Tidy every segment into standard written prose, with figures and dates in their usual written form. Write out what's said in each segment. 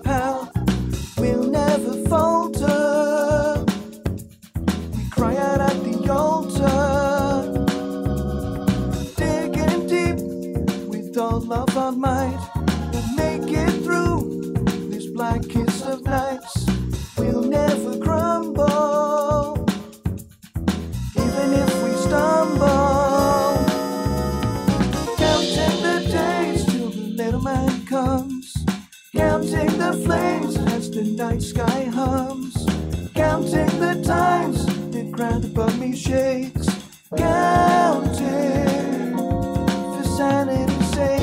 pal. We'll never falter. We cry out at the altar, digging deep with all of our might. We'll make it through this blackest of nights. We'll never crumble, even if we stumble. Counting the days till the little man comes, counting the flames as the night sky hums, counting the times the ground above me shakes, counting for sanity's sake.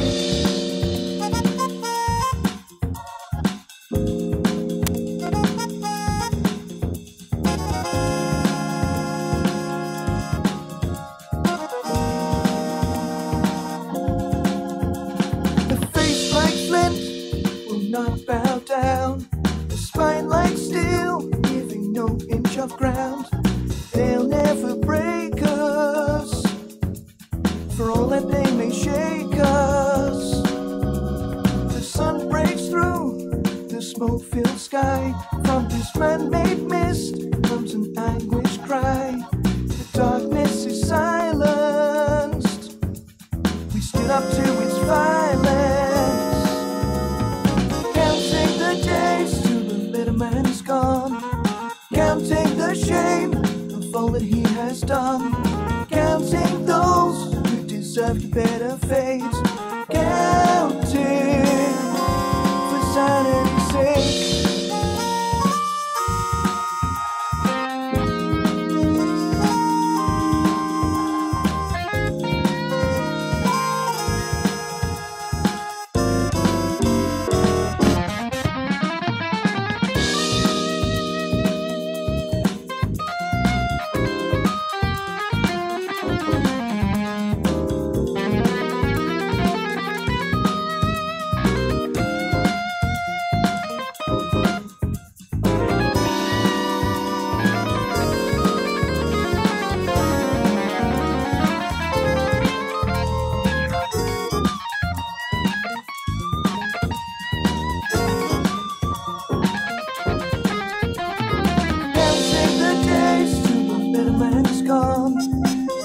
Not bow down, a spine like steel, giving no inch of ground. They'll never break us, for all that they may shake us. The sun breaks through the smoke-filled sky. From this man-made mist comes an anguished cry. The darkness is silenced. We stood up to its violence. Days till the little man is gone, counting the shame of all that he has done, counting those who deserved a better fate, counting for sanity's sake.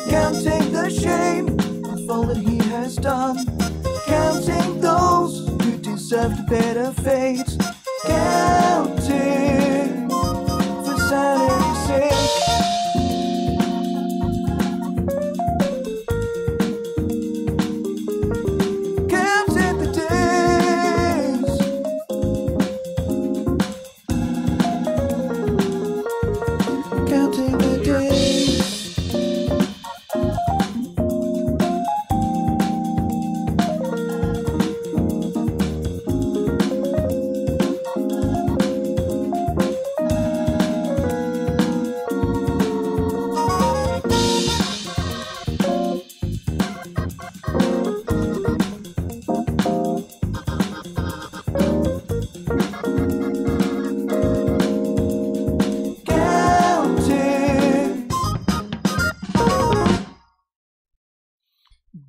Counting the shame of all that he has done, counting those who deserved a better fate, counting for sanity's sake. Counting the days, counting the days.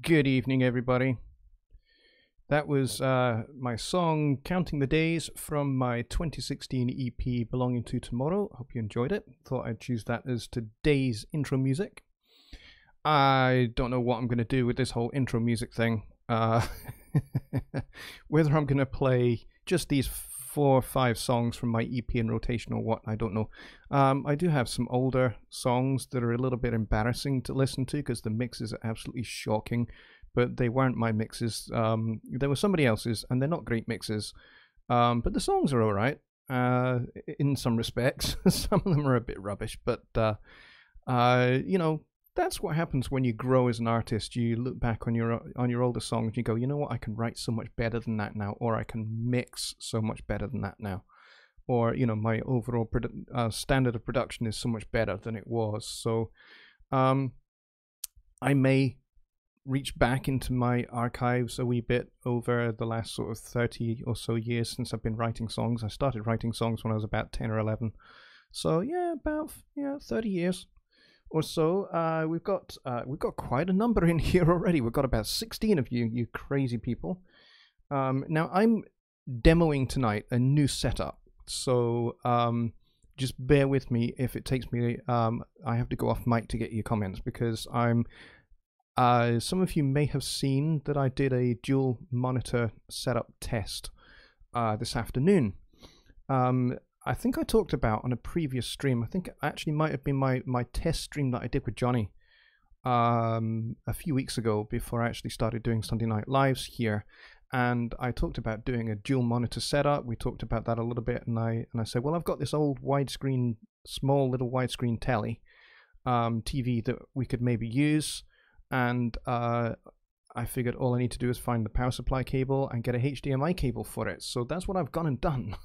Good evening, everybody. That was my song Counting the Days from my 2016 EP Belonging to Tomorrow. Hope you enjoyed it. Thought I'd choose that as today's intro music. I don't know what I'm going to do with this whole intro music thing. Whether I'm going to play just these 4 or 5 songs from my EP in rotation or what, I don't know. I do have some older songs that are a little bit embarrassing to listen to because the mixes are absolutely shocking, but they weren't my mixes. They were somebody else's, and they're not great mixes. But the songs are alright in some respects. Some of them are a bit rubbish, but you know, that's what happens when you grow as an artist. You look back on your older songs and you go, you know what, I can write so much better than that now, or I can mix so much better than that now, or you know, my overall standard of production is so much better than it was. So I may reach back into my archives a wee bit over the last sort of 30 or so years since I've been writing songs. I started writing songs when I was about 10 or 11, so yeah, about 30 years or so. We've got quite a number in here already. We've got about 16 of you crazy people. Now I'm demoing tonight a new setup. So just bear with me if it takes me. I have to go off mic to get your comments because I'm. Some of you may have seen that I did a dual monitor setup test this afternoon. I think I talked about on a previous stream. I think it actually might have been my test stream that I did with Johnny a few weeks ago before I actually started doing Sunday Night Lives here. And I talked about doing a dual monitor setup. We talked about that a little bit, and I said, well, I've got this old widescreen, small little widescreen telly TV that we could maybe use, and I figured all I need to do is find the power supply cable and get a HDMI cable for it. So that's what I've gone and done.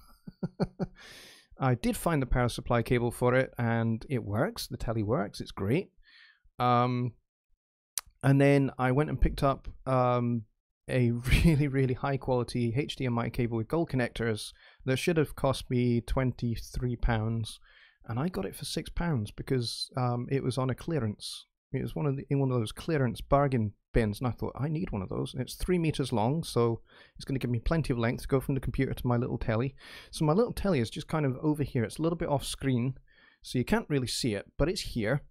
I did find the power supply cable for it, and it works. The telly works. It's great. And then I went and picked up a really high quality HDMI cable with gold connectors that should have cost me £23, and I got it for £6 because it was on a clearance. It was in one of those clearance bargain bins, and I thought, I need one of those. And it's 3 meters long, so it's going to give me plenty of length to go from the computer to my little telly. So my little telly is just kind of over here. It's a little bit off screen, so you can't really see it, but it's here,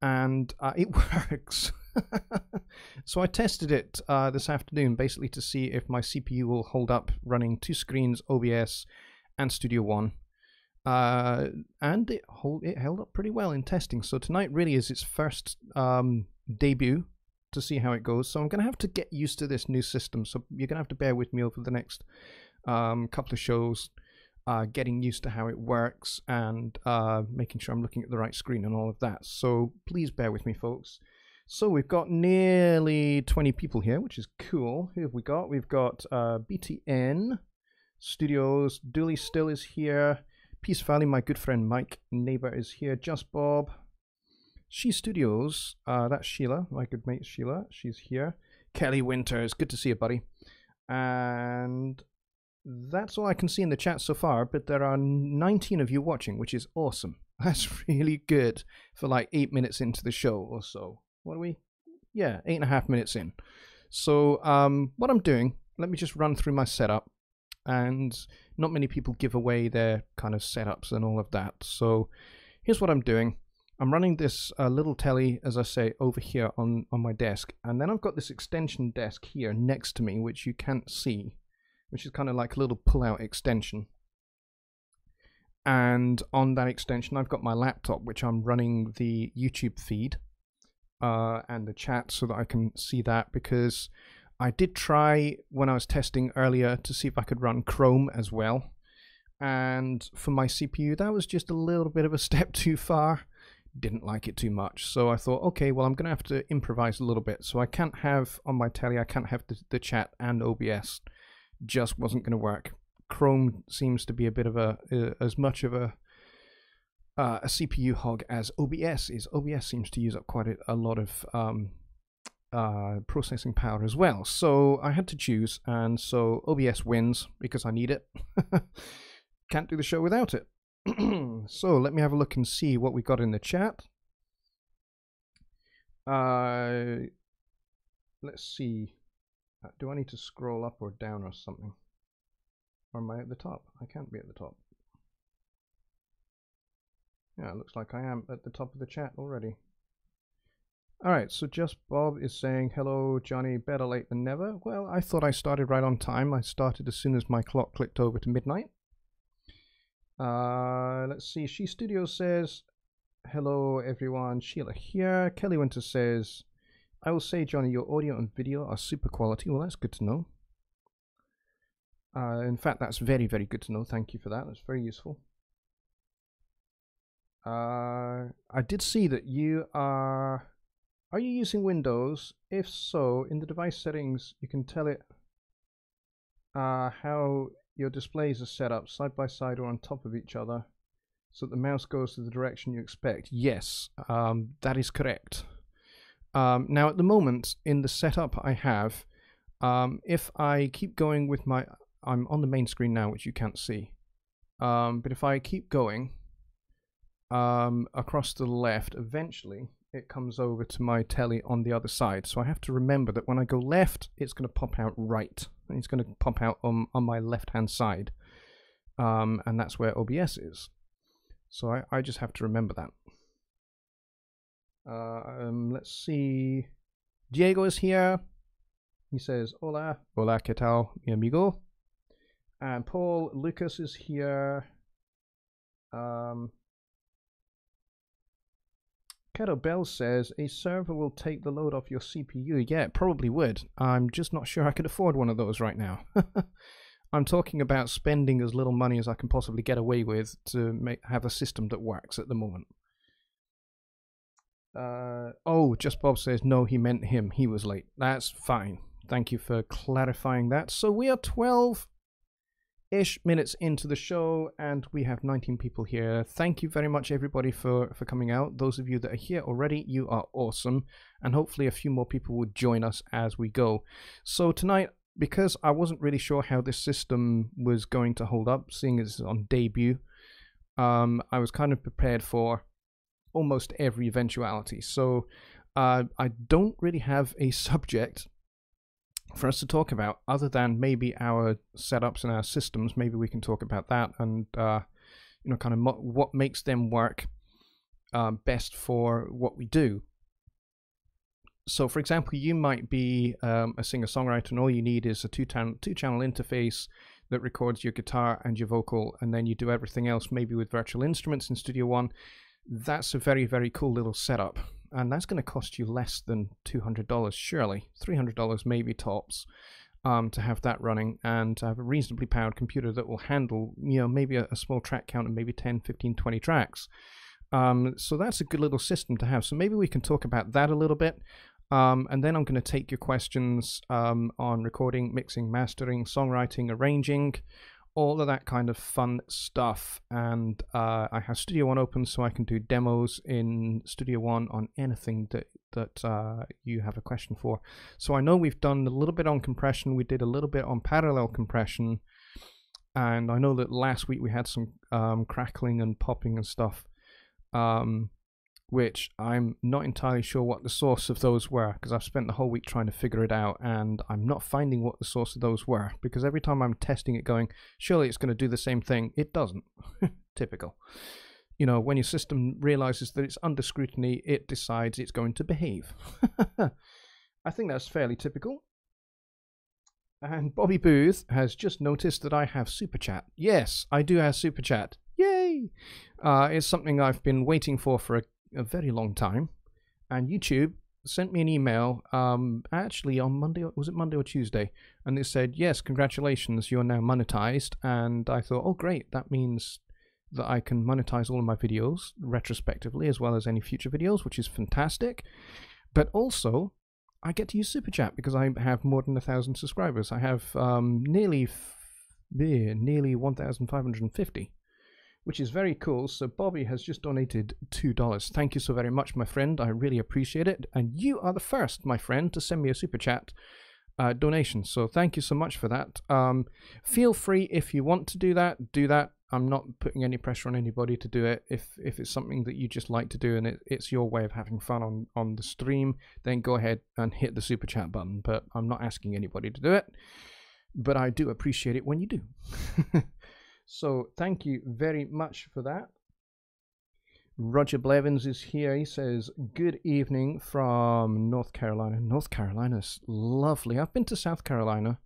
and it works. So I tested it this afternoon, basically to see if my CPU will hold up running 2 screens, OBS, and Studio One. And it held up pretty well in testing. So tonight really is its first debut to see how it goes. So I'm going to have to get used to this new system. So you're going to have to bear with me over the next couple of shows, getting used to how it works and making sure I'm looking at the right screen and all of that. So please bear with me, folks. So we've got nearly 20 people here, which is cool. Who have we got? We've got BTN Studios. Dooley Still is here. Peace Valley, my good friend Mike Neighbor is here. Just Bob. She Studios. That's Sheila, my good mate Sheila. She's here. Kelly Winters. Good to see you, buddy. And that's all I can see in the chat so far, but there are 19 of you watching, which is awesome. That's really good for like 8 minutes into the show or so. What are we? Yeah, 8.5 minutes in. So what I'm doing, let me just run through my setup. And not many people give away their kind of setups and all of that. So here's what I'm doing. I'm running this little telly, as I say, over here on my desk. And then I've got this extension desk here next to me, which you can't see, which is kind of like a little pull-out extension. And on that extension, I've got my laptop, which I'm running the YouTube feed and the chat so that I can see that, because I did try when I was testing earlier to see if I could run Chrome as well. And for my CPU, that was just a little bit of a step too far. Didn't like it too much. So I thought, okay, well, I'm going to have to improvise a little bit. So I can't have, on my telly, I can't have the chat and OBS. Just wasn't going to work. Chrome seems to be a bit of as much of a CPU hog as OBS is. OBS seems to use up quite a lot of processing power as well. So I had to choose, and so OBS wins because I need it. Can't do the show without it. So let me have a look and see what we got in the chat. Let's see. Do I need to scroll up or down or something? Or am I at the top? I can't be at the top. Yeah, it looks like I am at the top of the chat already. Alright, so Just Bob is saying, hello Johnny, better late than never. Well, I thought I started right on time. I started as soon as my clock clicked over to midnight. Let's see, She Studio says, hello everyone, Sheila here. Kelly Winter says, I will say, Johnny, your audio and video are super quality. Well, that's good to know. In fact, that's very, very good to know. Thank you for that. That's very useful. I did see that you are you using Windows? If so, in the device settings, you can tell it how your displays are set up side by side or on top of each other so that the mouse goes to the direction you expect. Yes, that is correct. Now, at the moment, in the setup I have, if I keep going with my... I'm on the main screen now, which you can't see. But if I keep going across to the left, eventually it comes over to my telly on the other side. So I have to remember that when I go left, it's going to pop out right. It's going to pop out on my left-hand side. And that's where OBS is. So I just have to remember that. Let's see. Diego is here. He says, hola. Hola, ¿qué tal, mi amigo? And Paul Lucas is here. Kettlebell says, a server will take the load off your CPU. Yeah, it probably would. I'm just not sure I could afford one of those right now. I'm talking about spending as little money as I can possibly get away with to have a system that works at the moment. Oh, Just Bob says, no, he meant him. He was late. That's fine. Thank you for clarifying that. So we are 12-ish minutes into the show, and we have 19 people here. Thank you very much, everybody, for coming out. Those of you that are here already, you are awesome. And hopefully a few more people will join us as we go. So tonight, because I wasn't really sure how this system was going to hold up, seeing it's on debut, I was kind of prepared for almost every eventuality. So I don't really have a subject for us to talk about other than maybe our setups and our systems. Maybe we can talk about that and you know, kind of what makes them work best for what we do. So for example, you might be a singer-songwriter and all you need is a two-channel interface that records your guitar and your vocal, and then you do everything else maybe with virtual instruments in Studio One. That's a very, very cool little setup, and that's going to cost you less than $200, surely $300 maybe tops, to have that running and to have a reasonably powered computer that will handle, you know, maybe a small track count and maybe 10, 15, 20 tracks. So that's a good little system to have. So maybe we can talk about that a little bit, and then I'm going to take your questions on recording, mixing, mastering, songwriting, arranging, all of that kind of fun stuff. And I have Studio One open so I can do demos in Studio One on anything that you have a question for. So I know we've done a little bit on compression, we did a little bit on parallel compression, and I know that last week we had some crackling and popping and stuff, which I'm not entirely sure what the source of those were, because I've spent the whole week trying to figure it out, and I'm not finding what the source of those were, because every time I'm testing it going, surely it's going to do the same thing, it doesn't. Typical. You know, when your system realizes that it's under scrutiny, it decides it's going to behave. I think that's fairly typical. And Bobby Booth has just noticed that I have Super Chat. Yes, I do have Super Chat. Yay! It's something I've been waiting for a very long time, and YouTube sent me an email actually on Monday, was it Monday or Tuesday, and it said, yes, congratulations, you're now monetized. And I thought, oh great, that means that I can monetize all of my videos retrospectively as well as any future videos, which is fantastic. But also I get to use Super Chat because I have more than 1,000 subscribers. I have nearly 1,550, which is very cool. So Bobby has just donated $2. Thank you so very much, my friend. I really appreciate it. And you are the first, my friend, to send me a Super Chat donation. So thank you so much for that. Feel free, if you want to do that, do that. I'm not putting any pressure on anybody to do it. If it's something that you just like to do and it's your way of having fun on the stream, then go ahead and hit the Super Chat button. But I'm not asking anybody to do it. But I do appreciate it when you do. So thank you very much for that. Roger Blevins is here. He says, good evening from North Carolina. North Carolina's lovely. I've been to South Carolina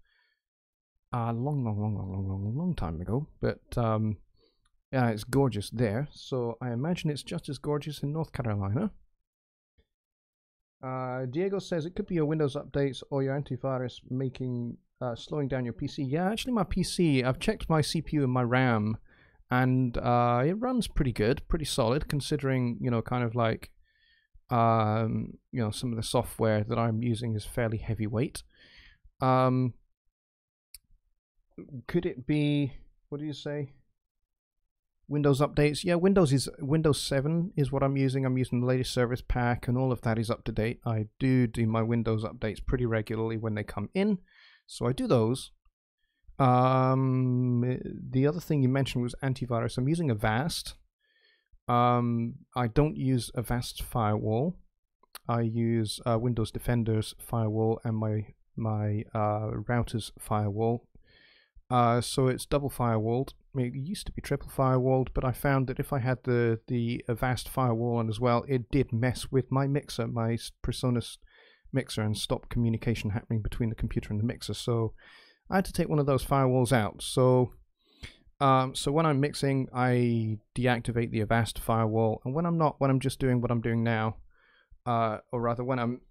a long time ago. But yeah, it's gorgeous there. So I imagine it's just as gorgeous in North Carolina. Diego says, it could be your Windows updates or your antivirus making... slowing down your PC. Yeah, actually my PC, I've checked my CPU and my RAM, and it runs pretty good, pretty solid, considering, you know, kind of like, you know, some of the software that I'm using is fairly heavyweight. Could it be, what do you say? Windows updates? Yeah, Windows 7 is what I'm using. I'm using the latest service pack, and all of that is up to date. I do my Windows updates pretty regularly when they come in. So I do those. The other thing you mentioned was antivirus. I'm using Avast. I don't use Avast firewall. I use Windows Defender's firewall and my my router's firewall. So it's double firewalled. It used to be triple firewalled, but I found that if I had the Avast firewall on as well, it did mess with my mixer, my PreSonus mixer, and stop communication happening between the computer and the mixer. So I had to take one of those firewalls out. So when I'm mixing, I deactivate the Avast firewall, and when I'm not, when I'm just doing what I'm doing now, or rather when I'm,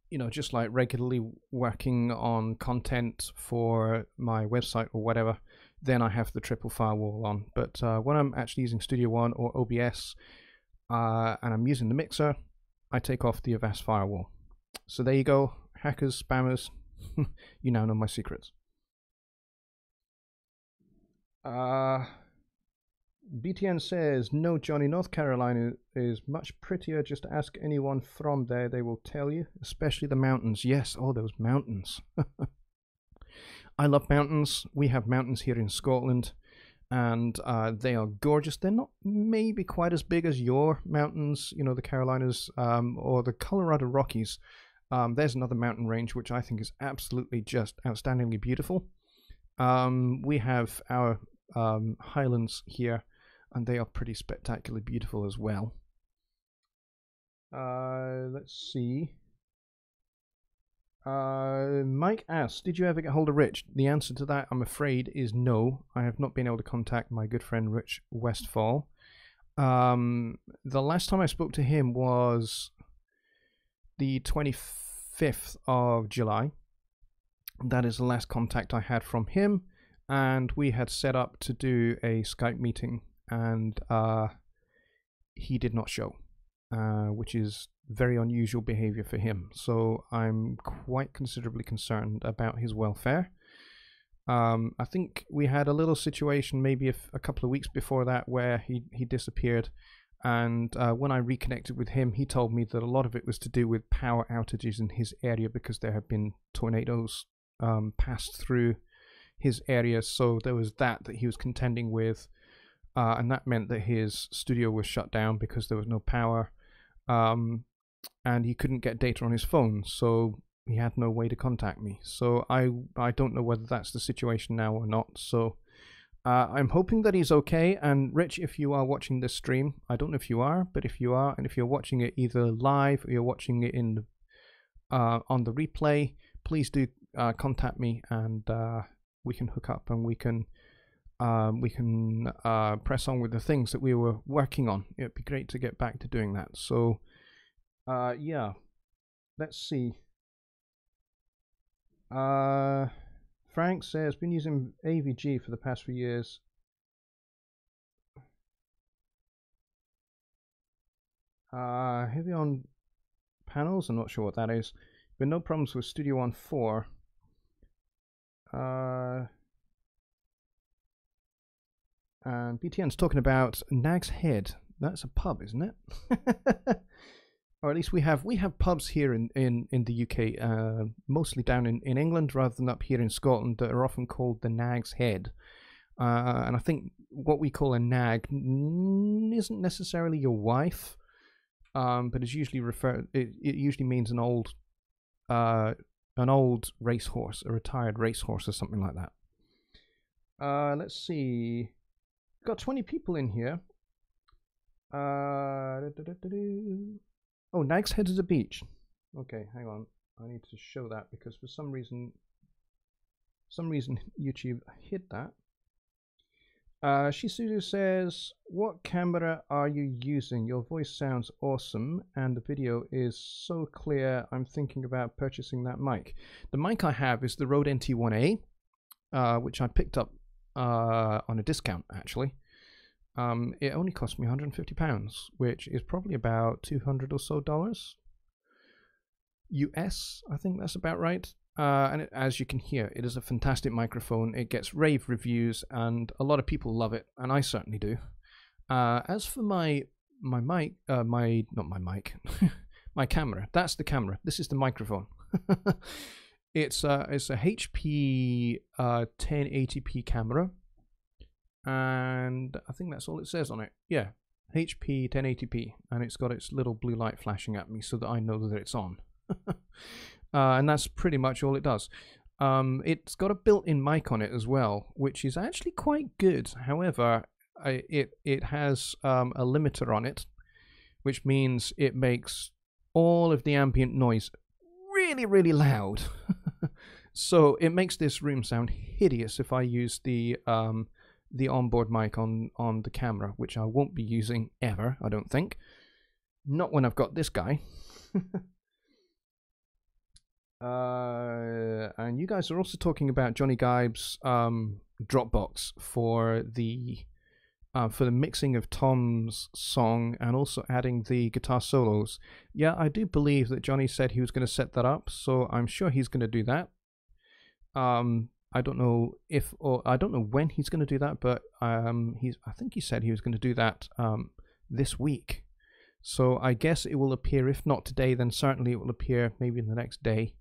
you know, just like regularly working on content for my website or whatever, then I have the triple firewall on. But when I'm actually using Studio One or OBS and I'm using the mixer, I take off the Avast firewall. So there you go, hackers, spammers, you now know my secrets. BTN says, no, Johnny, North Carolina is much prettier. Just ask anyone from there, they will tell you, especially the mountains. Yes, oh, those mountains. I love mountains. We have mountains here in Scotland, and they are gorgeous. They're not maybe quite as big as your mountains, you know, the Carolinas or the Colorado Rockies. There's another mountain range which I think is absolutely just outstandingly beautiful. We have our highlands here, and they are pretty spectacularly beautiful as well. Let's see. Mike asks, did you ever get hold of Rich? The answer to that, I'm afraid, is no. I have not been able to contact my good friend Rich Westfall. The last time I spoke to him was the 25th of July. That is the last contact I had from him, and we had set up to do a Skype meeting, and he did not show, which is very unusual behavior for him. So I'm quite considerably concerned about his welfare. I think we had a little situation maybe a couple of weeks before that where he disappeared, and when I reconnected with him, he told me that a lot of it was to do with power outages in his area because there have been tornadoes passed through his area. So there was that he was contending with, and that meant that his studio was shut down because there was no power, and he couldn't get data on his phone, so he had no way to contact me. So I don't know whether that's the situation now or not. So I'm hoping that he's okay. And Rich, if you are watching this stream, I don't know if you are, but if you are, and if you're watching it either live or you're watching it in on the replay, please do contact me, and we can hook up and we can press on with the things that we were working on. It'd be great to get back to doing that. So yeah, let's see. Frank says, been using AVG for the past few years. Heavy on panels, I'm not sure what that is, but no problems with Studio One 4. And BTN's talking about Nag's Head. That's a pub, isn't it? Or at least we have pubs here in the UK, mostly down in England rather than up here in Scotland, that are often called the Nag's Head. And I think what we call a nag isn't necessarily your wife, but it's usually it usually means an old racehorse, a retired racehorse or something like that. Let's see. Got 20 people in here. Oh, Nag's Head is a beach. Okay, hang on. I need to show that because for some reason YouTube hid that. Shisuzu says, what camera are you using? Your voice sounds awesome and the video is so clear. I'm thinking about purchasing that mic. The mic I have is the Rode NT1A, which I picked up on a discount actually. It only cost me £150, which is probably about $200 or so US. I think that's about right. And as you can hear, it is a fantastic microphone. It gets rave reviews, and a lot of people love it, and I certainly do. As for my mic, not my mic, my camera. That's the camera. This is the microphone. It's a HP 1080p camera. And I think that's all it says on it. Yeah, HP 1080p, and it's got its little blue light flashing at me so that I know that it's on. and that's pretty much all it does. It's got a built-in mic on it as well, which is actually quite good. However, it has a limiter on it, which means it makes all of the ambient noise really, really loud. So it makes this room sound hideous if I use the onboard mic on the camera, which I won't be using ever, I don't think. Not when I've got this guy. And you guys are also talking about Johnny Gibe's Dropbox for the mixing of Tom's song and also adding the guitar solos. Yeah, I do believe that Johnny said he was going to set that up, so I'm sure he's going to do that. I don't know if, or I don't know when he's going to do that, but I think he said he was going to do that this week. So I guess it will appear, if not today, then certainly it will appear maybe in the next day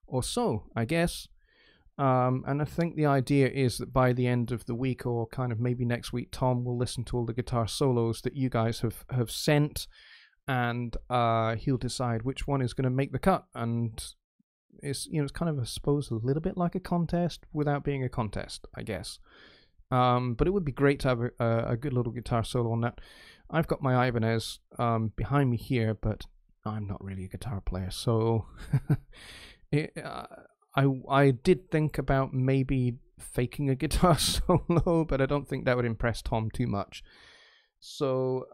or so, I guess. And I think the idea is that by the end of the week, or kind of maybe next week, Tom will listen to all the guitar solos that you guys have sent, and he'll decide which one is going to make the cut. And it's kind of, I suppose, a little bit like a contest without being a contest, I guess. But it would be great to have a good little guitar solo on that. I've got my Ibanez behind me here, but I'm not really a guitar player, so I did think about maybe faking a guitar solo, but I don't think that would impress Tom too much. So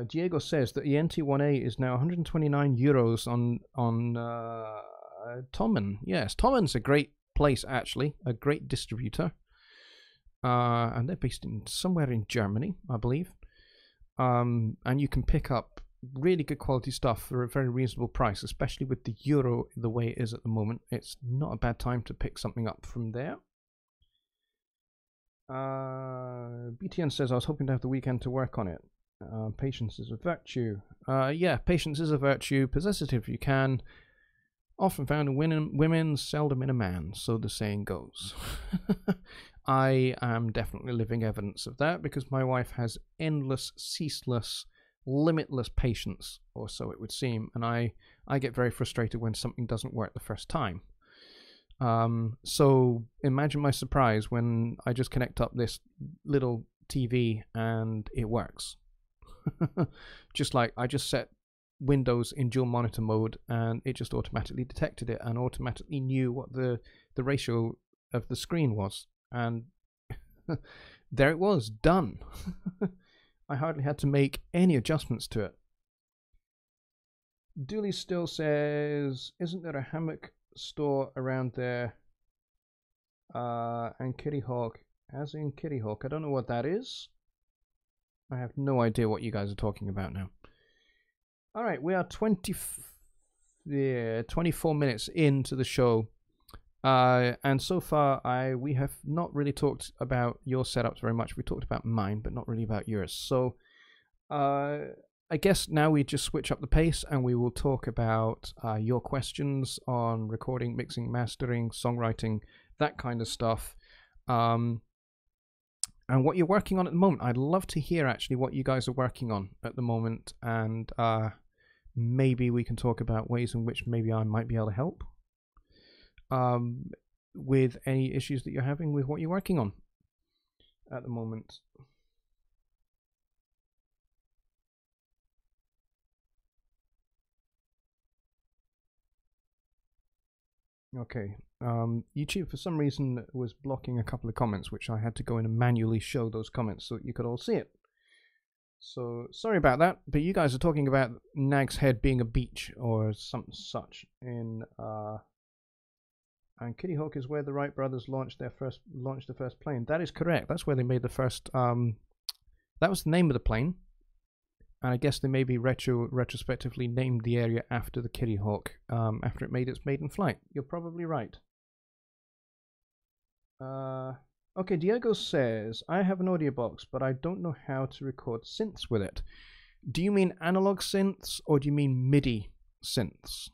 Diego says that the NT1A is now 129 euros on Thomann. Yes, Thomann's a great place, actually, a great distributor. And they're based in somewhere in Germany, I believe. And you can pick up really good quality stuff for a very reasonable price, especially with the euro the way it is at the moment. It's not a bad time to pick something up from there. BTN says, I was hoping to have the weekend to work on it. Patience is a virtue. Yeah, patience is a virtue. Possess it if you can. Often found in women, seldom in a man, so the saying goes. I am definitely living evidence of that, because my wife has endless, ceaseless, limitless patience, or so it would seem, and I get very frustrated when something doesn't work the first time. So imagine my surprise when I just connect up this little TV and it works. Just like I just set Windows in dual monitor mode and it just automatically detected it and automatically knew what the ratio of the screen was, and there it was, done. I hardly had to make any adjustments to it. Dooley still says, isn't there a hammock store around there? And Kitty Hawk, as in Kitty Hawk. I don't know what that is. I have no idea what you guys are talking about now. Alright, we are 24 minutes into the show. And so far, we have not really talked about your setups very much. We talked about mine, but not really about yours. So I guess now we just switch up the pace and we will talk about your questions on recording, mixing, mastering, songwriting, that kind of stuff. And what you're working on at the moment. I'd love to hear actually what you guys are working on at the moment, and maybe we can talk about ways in which maybe I might be able to help with any issues that you're having with what you're working on at the moment. Okay, YouTube for some reason was blocking a couple of comments, which I had to go in and manually show those comments so that you could all see it. So sorry about that, but you guys are talking about Nag's Head being a beach or something such in and Kitty Hawk is where the Wright brothers launched the first plane. That is correct. That's where they made the first that was the name of the plane. And I guess they maybe retrospectively named the area after the Kitty Hawk after it made its maiden flight. You're probably right. Okay, Diego says, I have an audio box, but I don't know how to record synths with it. Do you mean analog synths or do you mean MIDI synths?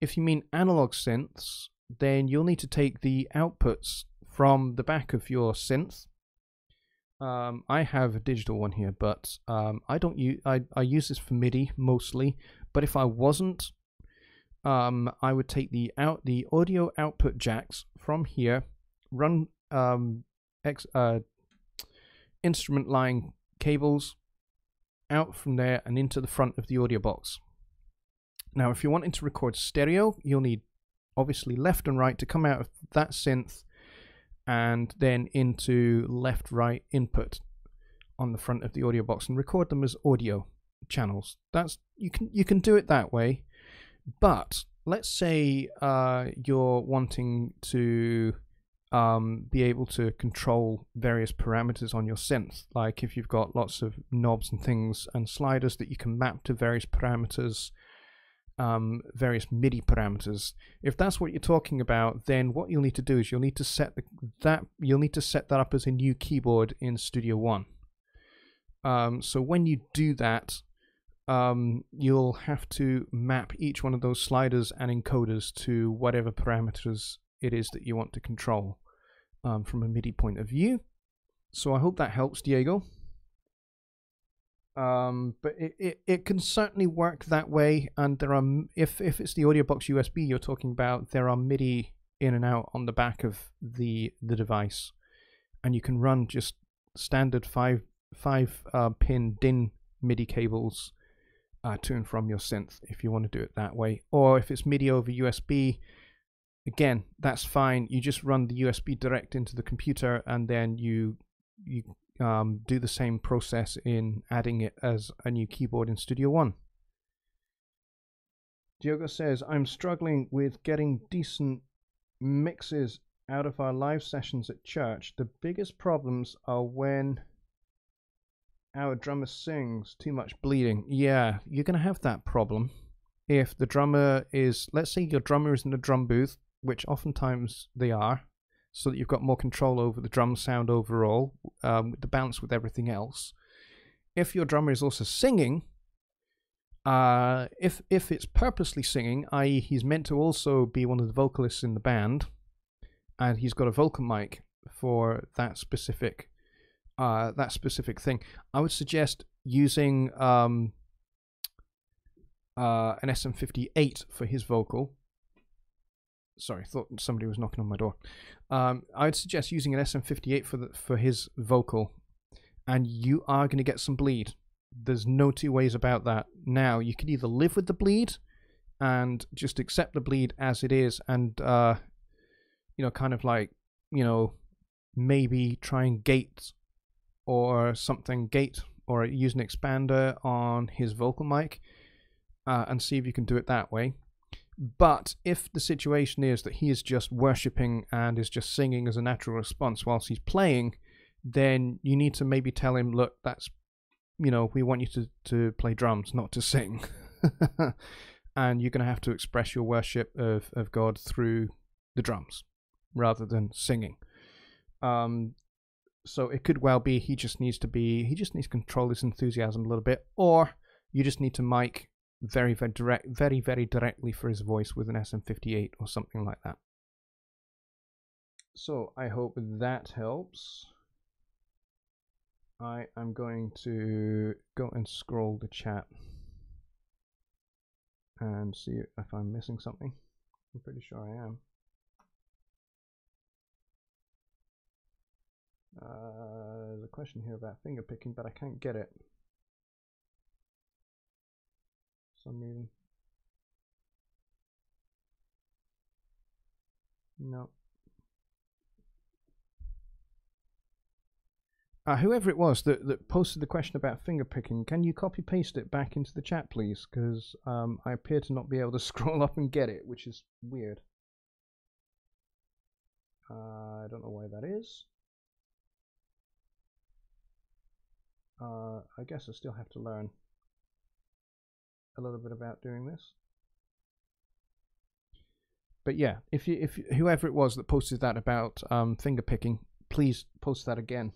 If you mean analog synths, then you'll need to take the outputs from the back of your synth. I have a digital one here, but I don't use I use this for MIDI mostly, But if I wasn't, I would take the audio output jacks from here, run instrument line cables out from there and into the front of the audio box. Now, if you're wanting to record stereo, you'll need obviously left and right to come out of that synth and then into left-right input on the front of the audio box and record them as audio channels. You can do it that way. But let's say you're wanting to be able to control various parameters on your synth, like if you've got lots of knobs and things and sliders that you can map to various parameters, various MIDI parameters. If that's what you're talking about, then what you'll need to do is you'll need to set that up as a new keyboard in Studio One. So when you do that, you'll have to map each one of those sliders and encoders to whatever parameters it is that you want to control from a MIDI point of view. So I hope that helps, Diego. But it can certainly work that way, and there are, if it's the audio box USB you're talking about, there are MIDI in and out on the back of the device, and you can run just standard five pin DIN MIDI cables to and from your synth if you want to do it that way. Or if it's MIDI over USB, again, that's fine. You just run the USB direct into the computer, and then you do the same process in adding it as a new keyboard in Studio One. Diogo says, I'm struggling with getting decent mixes out of our live sessions at church. The biggest problems are when our drummer sings too much bleeding. Yeah, you're going to have that problem. If the drummer is, let's say your drummer is in a drum booth, which oftentimes they are, so that you've got more control over the drum sound overall, the balance with everything else. If your drummer is also singing, if it's purposely singing, i.e. he's meant to also be one of the vocalists in the band, and he's got a vocal mic for that specific thing, I would suggest using an SM58 for his vocal. Sorry, I thought somebody was knocking on my door. I would suggest using an SM58 for his vocal, and you are going to get some bleed. There's no two ways about that. Now, you can either live with the bleed and just accept the bleed as it is, and kind of like, maybe try and gate or something, or use an expander on his vocal mic and see if you can do it that way. But if the situation is that he is just worshipping and is just singing as a natural response whilst he's playing, then you need to maybe tell him, look, that's, we want you to play drums, not to sing. And you're going to have to express your worship of God through the drums rather than singing. So it could well be he just needs to control his enthusiasm a little bit, or you just need to mic very directly for his voice with an SM58 or something like that. So I hope that helps. I am going to go and scroll the chat and see if I'm missing something. I'm pretty sure I am. There's a question here about finger picking, but I can't get it. Some reason. No. Whoever it was that posted the question about finger picking, can you copy paste it back into the chat, please? Because I appear to not be able to scroll up and get it, which is weird. I don't know why that is. I guess I still have to learn a little bit about doing this. But yeah, if whoever it was that posted that about finger picking, please post that again.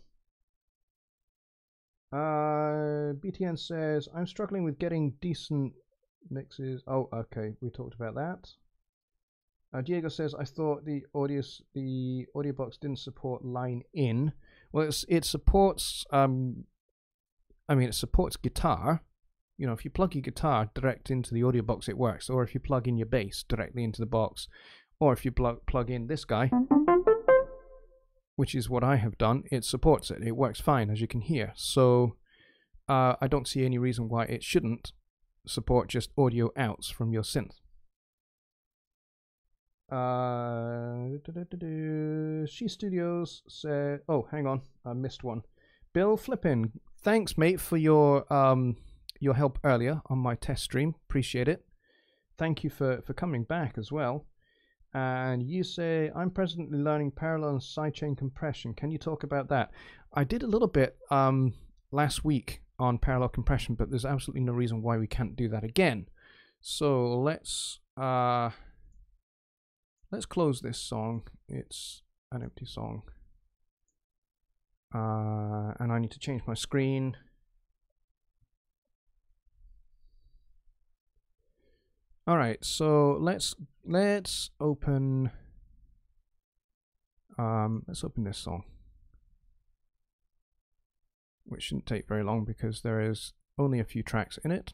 BTN says, I'm struggling with getting decent mixes. Oh, okay, we talked about that. Diego says, I thought the audio box didn't support line in. Well, it supports it supports guitar. you know, if you plug your guitar direct into the audio box, it works. Or if you plug in your bass directly into the box, or if you plug in this guy, which is what I have done, it supports it. It works fine, as you can hear. So I don't see any reason why it shouldn't support just audio outs from your synth. She Studios said, oh, hang on, I missed one. Bill Flippin, thanks, mate, for your help earlier on my test stream. Appreciate it. Thank you for coming back as well. And you say, I'm presently learning parallel and sidechain compression. Can you talk about that? I did a little bit last week on parallel compression, but there's absolutely no reason why we can't do that again. So let's close this song. It's an empty song. And I need to change my screen. All right, so let's open this song, which shouldn't take very long because there is only a few tracks in it.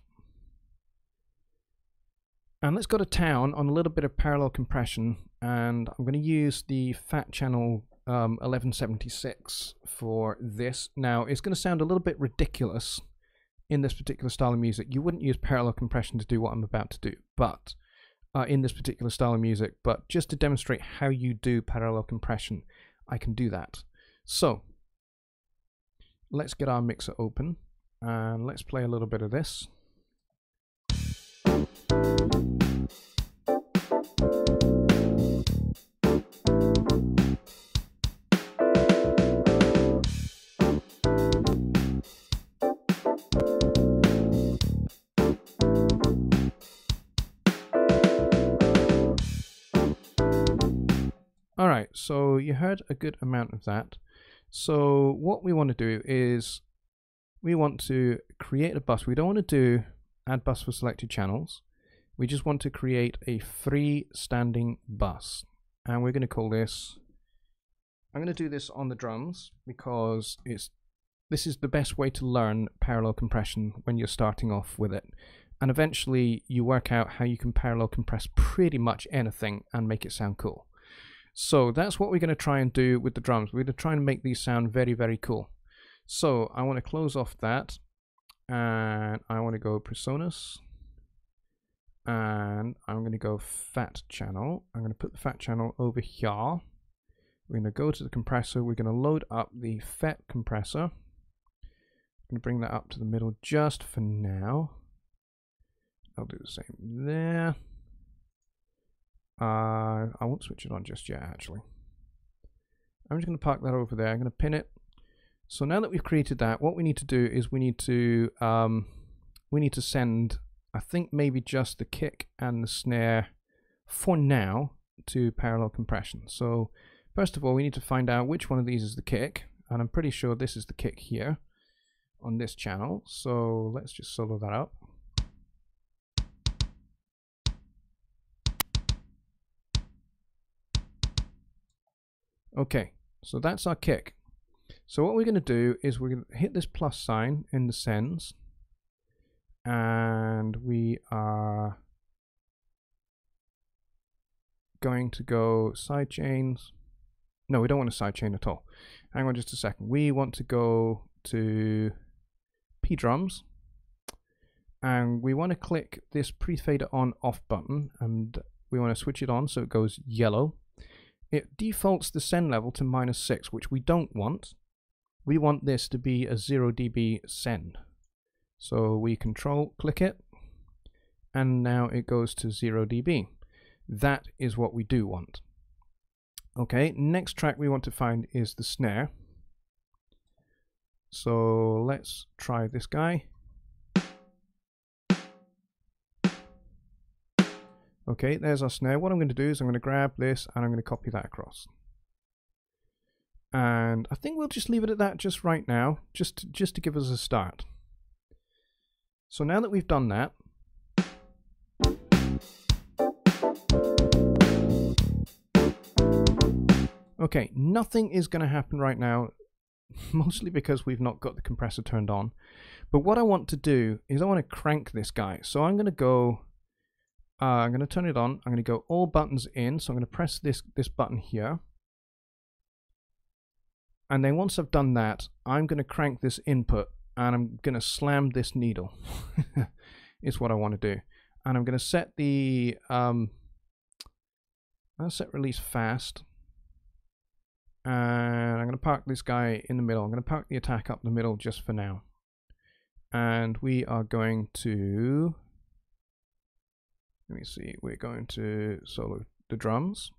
And let's go to town on a little bit of parallel compression, and I'm going to use the Fat Channel 1176 for this. Now, it's going to sound a little bit ridiculous in this particular style of music. You wouldn't use parallel compression to do what I'm about to do, but in this particular style of music, but just to demonstrate how you do parallel compression, I can do that. So let's get our mixer open and let's play a little bit of this. Alright, so you heard a good amount of that. So what we want to do is we want to create a bus. We don't want to add bus for selected channels. We just want to create a freestanding bus. And we're going to call this, I'm going to do this on the drums because this is the best way to learn parallel compression when you're starting off with it. And eventually you work out how you can parallel compress pretty much anything and make it sound cool. So that's what we're going to try and do with the drums. We're going to try and make these sound very, very cool. So I want to close off that, and I want to go Presonus, and I'm going to go Fat Channel. I'm going to put the Fat Channel over here. We're going to go to the compressor. We're going to load up the FET compressor. I'm going to bring that up to the middle just for now. I'll do the same there. I won't switch it on just yet, actually. I'm just going to park that over there. I'm going to pin it. So now that we've created that, what we need to do is we need to send, I think, maybe just the kick and the snare for now to parallel compression. So first of all, we need to find out which one of these is the kick, and I'm pretty sure this is the kick here on this channel. So let's just solo that up. Okay, so that's our kick. So what we're going to do is we're going to hit this plus sign in the sends, and we are going to go side chains. No, we don't want a side chain at all. Hang on just a second. We want to go to P drums, and we want to click this pre-fader on off button, and we want to switch it on so it goes yellow. It defaults the send level to -6, which we don't want. We want this to be a 0 dB send. So we control click it, and now it goes to 0 dB. That is what we do want. Okay, next track we want to find is the snare. So let's try this guy. Okay, there's our snare. What I'm going to do is I'm going to grab this and I'm going to copy that across. And I think we'll just leave it at that just right now, just to give us a start. So now that we've done that, okay, nothing is going to happen right now mostly because we've not got the compressor turned on. But what I want to do is I want to crank this guy. So I'm going to go, I'm going to turn it on. I'm going to go all buttons in. So I'm going to press this button here. And then once I've done that, I'm going to crank this input and I'm going to slam this needle. Is what I want to do. And I'm going to set the I'll set release fast. And I'm going to park this guy in the middle. I'm going to park the attack up the middle just for now. And we are going to, let me see, we're going to solo the drums.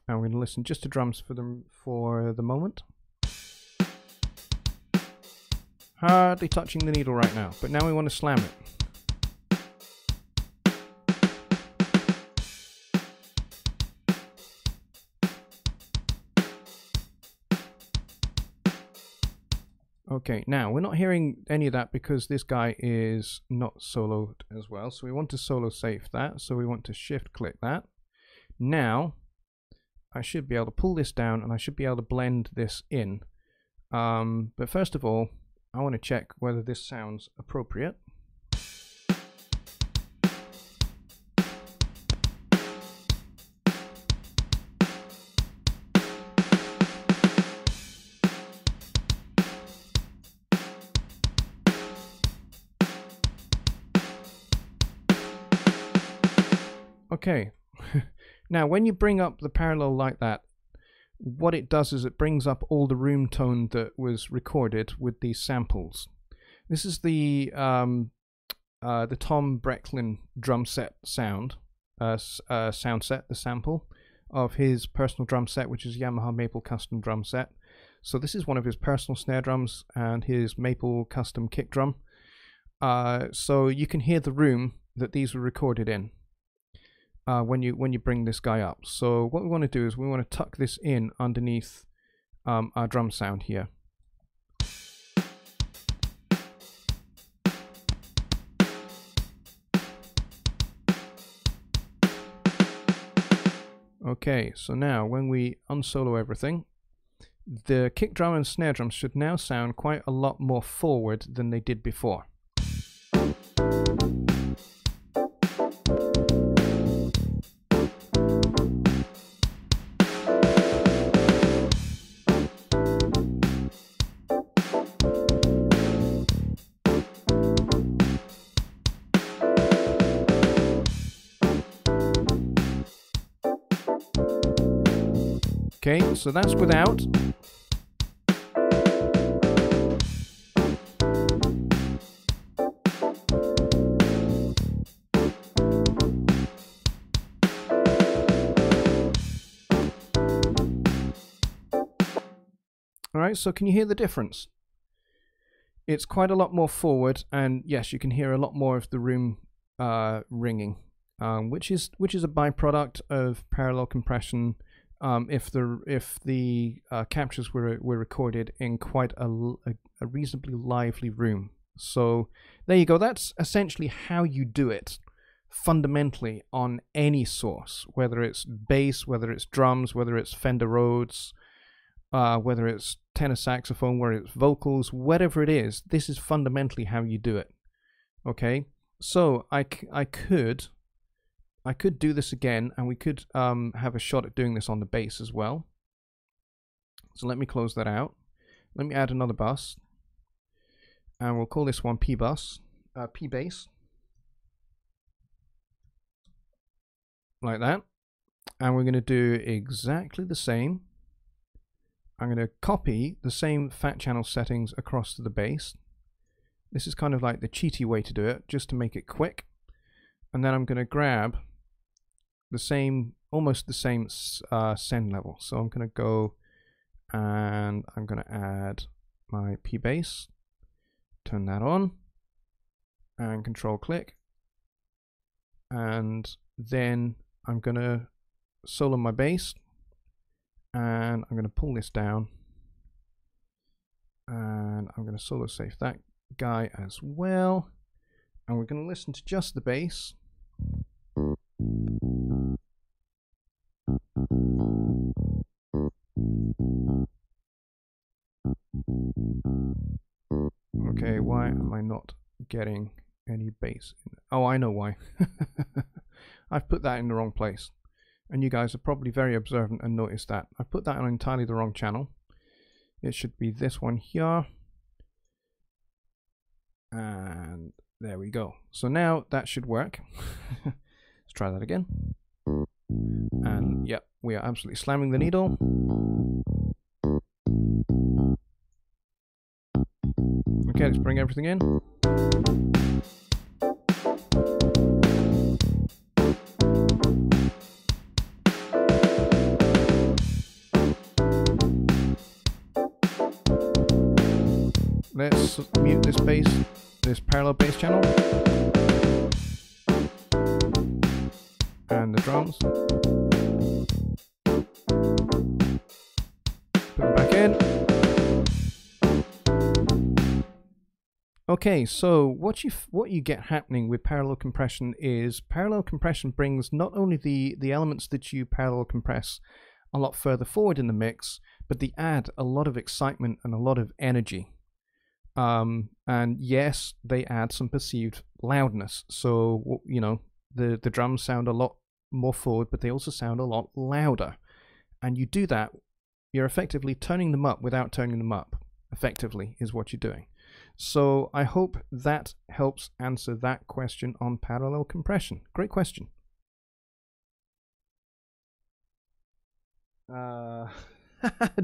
And we're going to listen just to drums for the moment. Hardly touching the needle right now, but now we want to slam it. Okay, now we're not hearing any of that because this guy is not soloed as well. So we want to solo safe that. So we want to shift click that. Now I should be able to pull this down and I should be able to blend this in. But first of all, I want to check whether this sounds appropriate. Okay, now when you bring up the parallel like that, what it does is it brings up all the room tone that was recorded with these samples. This is the Tom Brecklin drum set sound, sound set, the sample of his personal drum set, which is Yamaha Maple Custom drum set. So this is one of his personal snare drums and his Maple Custom kick drum. So you can hear the room that these were recorded in. When you bring this guy up. So what we want to do is we want to tuck this in underneath our drum sound here. Okay, so now when we unsolo everything, the kick drum and snare drums should now sound quite a lot more forward than they did before. Okay, so that's without. Alright, so can you hear the difference? It's quite a lot more forward, and yes, you can hear a lot more of the room ringing, which is a byproduct of parallel compression. If the captures were recorded in quite a reasonably lively room. So there you go. That's essentially how you do it fundamentally on any source, whether it's bass, whether it's drums, whether it's Fender Rhodes, whether it's tenor saxophone, whether it's vocals, whatever it is. This is fundamentally how you do it. Okay, so I could do this again, and we could have a shot at doing this on the bass as well. So let me close that out. Let me add another bus, and we'll call this one P bass, like that. And we're going to do exactly the same. I'm going to copy the same fat channel settings across to the bass. This is kind of like the cheaty way to do it, just to make it quick. And then I'm going to grab the same, almost the same send level. So I'm going to go and I'm going to add my P bass, turn that on, and control click. And then I'm going to solo my bass, and I'm going to pull this down, and I'm going to solo safe that guy as well, and we're going to listen to just the bass. Okay, why am I not getting any bass? Oh, I know why. I've put that in the wrong place. And you guys are probably very observant and noticed that. I put that on entirely the wrong channel. It should be this one here. And there we go. So now that should work. Let's try that again. And yep, we are absolutely slamming the needle. Okay, let's bring everything in. Let's mute this bass, this parallel bass channel. And the drums. Put them back in. Okay, so what you get happening with parallel compression is parallel compression brings not only the elements that you parallel compress a lot further forward in the mix, but they add a lot of excitement and a lot of energy. And yes, they add some perceived loudness. So, you know, the drums sound a lot more forward, but they also sound a lot louder. And you do that, you're effectively turning them up without turning them up, effectively, is what you're doing. So I hope that helps answer that question on parallel compression. Great question.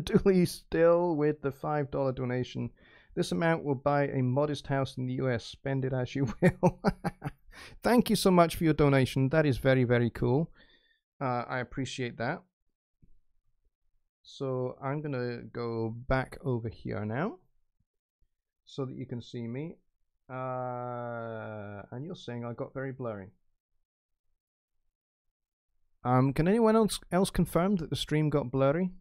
Dooley still with the $5 donation. This amount will buy a modest house in the US. Spend it as you will. Thank you so much for your donation. That is very, very cool. I appreciate that. So I'm going to go back over here now so that you can see me. And you're saying I got very blurry. Can anyone else confirm that the stream got blurry?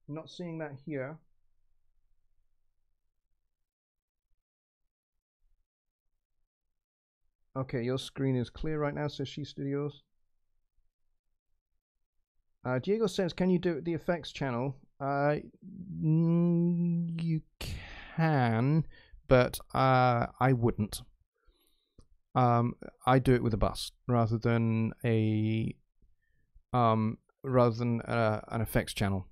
I'm not seeing that here. Okay, your screen is clear right now, says She Studios. Diego says, can you do it with the effects channel? You can, but I wouldn't. I do it with a bus rather than an effects channel,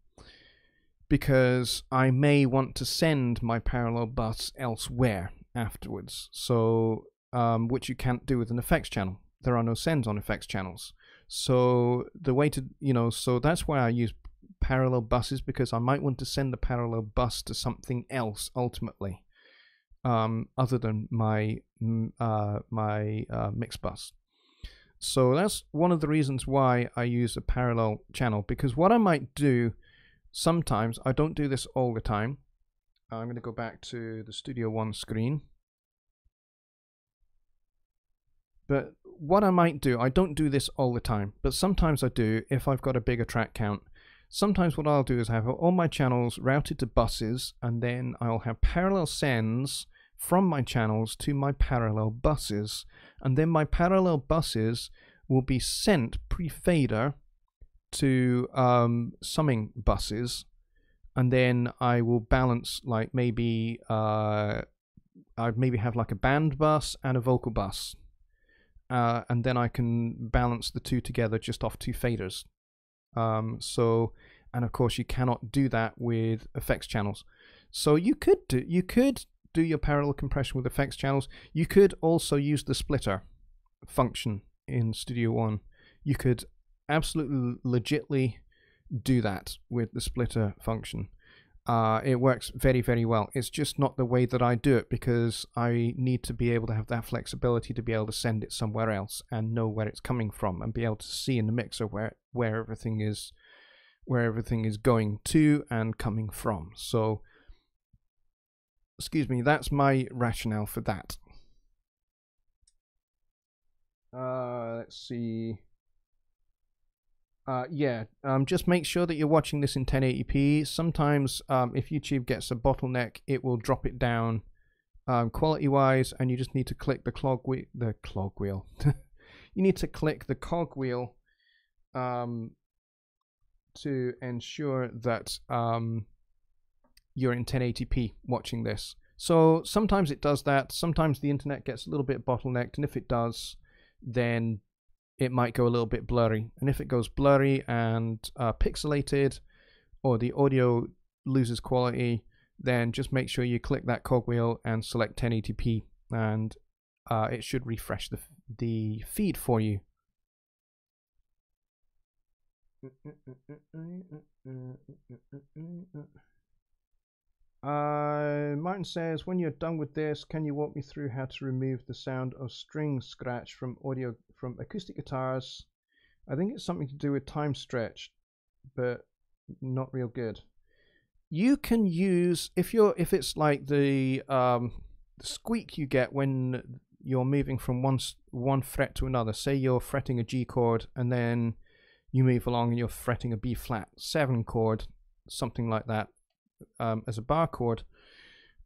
because I may want to send my parallel bus elsewhere afterwards. So, which you can't do with an effects channel. There are no sends on effects channels. So the way to, so that's why I use parallel buses, because I might want to send the parallel bus to something else ultimately, other than my mix bus. So that's one of the reasons why I use a parallel channel, because what I might do sometimes, I don't do this all the time. I'm going to go back to the Studio One screen. But what I might do, I don't do this all the time, but sometimes I do if I've got a bigger track count. Sometimes what I'll do is have all my channels routed to buses, and then I'll have parallel sends from my channels to my parallel buses. And then my parallel buses will be sent pre-fader to summing buses, and then I will balance, like maybe I'd maybe have like a band bus and a vocal bus. And then I can balance the two together just off two faders. And of course you cannot do that with effects channels. So you could do your parallel compression with effects channels. You could also use the splitter function in Studio One. You could absolutely legitly do that with the splitter function. It works very, very well. It's just not the way that I do it, because I need to be able to have that flexibility to be able to send it somewhere else and know where it's coming from, and be able to see in the mixer where everything is going to and coming from. So, excuse me, that's my rationale for that. Let's see. Just make sure that you're watching this in 1080p. Sometimes if YouTube gets a bottleneck, it will drop it down quality wise, and you just need to click the cog wheel. You need to click the cog wheel to ensure that you're in 1080p watching this. So sometimes it does that. Sometimes the internet gets a little bit bottlenecked, and if it does, then it might go a little bit blurry. And if it goes blurry and pixelated, or the audio loses quality, then just make sure you click that cogwheel and select 1080p, and it should refresh the feed for you. Martin says, when you're done with this, can you walk me through how to remove the sound of string scratch from acoustic guitars? I think it's something to do with time stretch, but not real good. You can use, if it's like the squeak you get when you're moving from one fret to another. Say you're fretting a G chord and then you move along and you're fretting a B flat 7 chord, something like that, as a bar chord,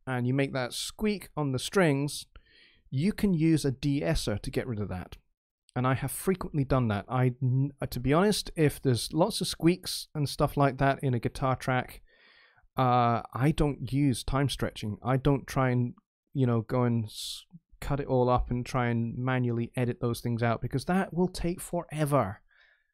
and you make that squeak on the strings. You can use a de-esser to get rid of that, and I have frequently done that. To be honest, if there's lots of squeaks and stuff like that in a guitar track, I don't use time stretching. I don't try and go and cut it all up and try and manually edit those things out, because that will take forever.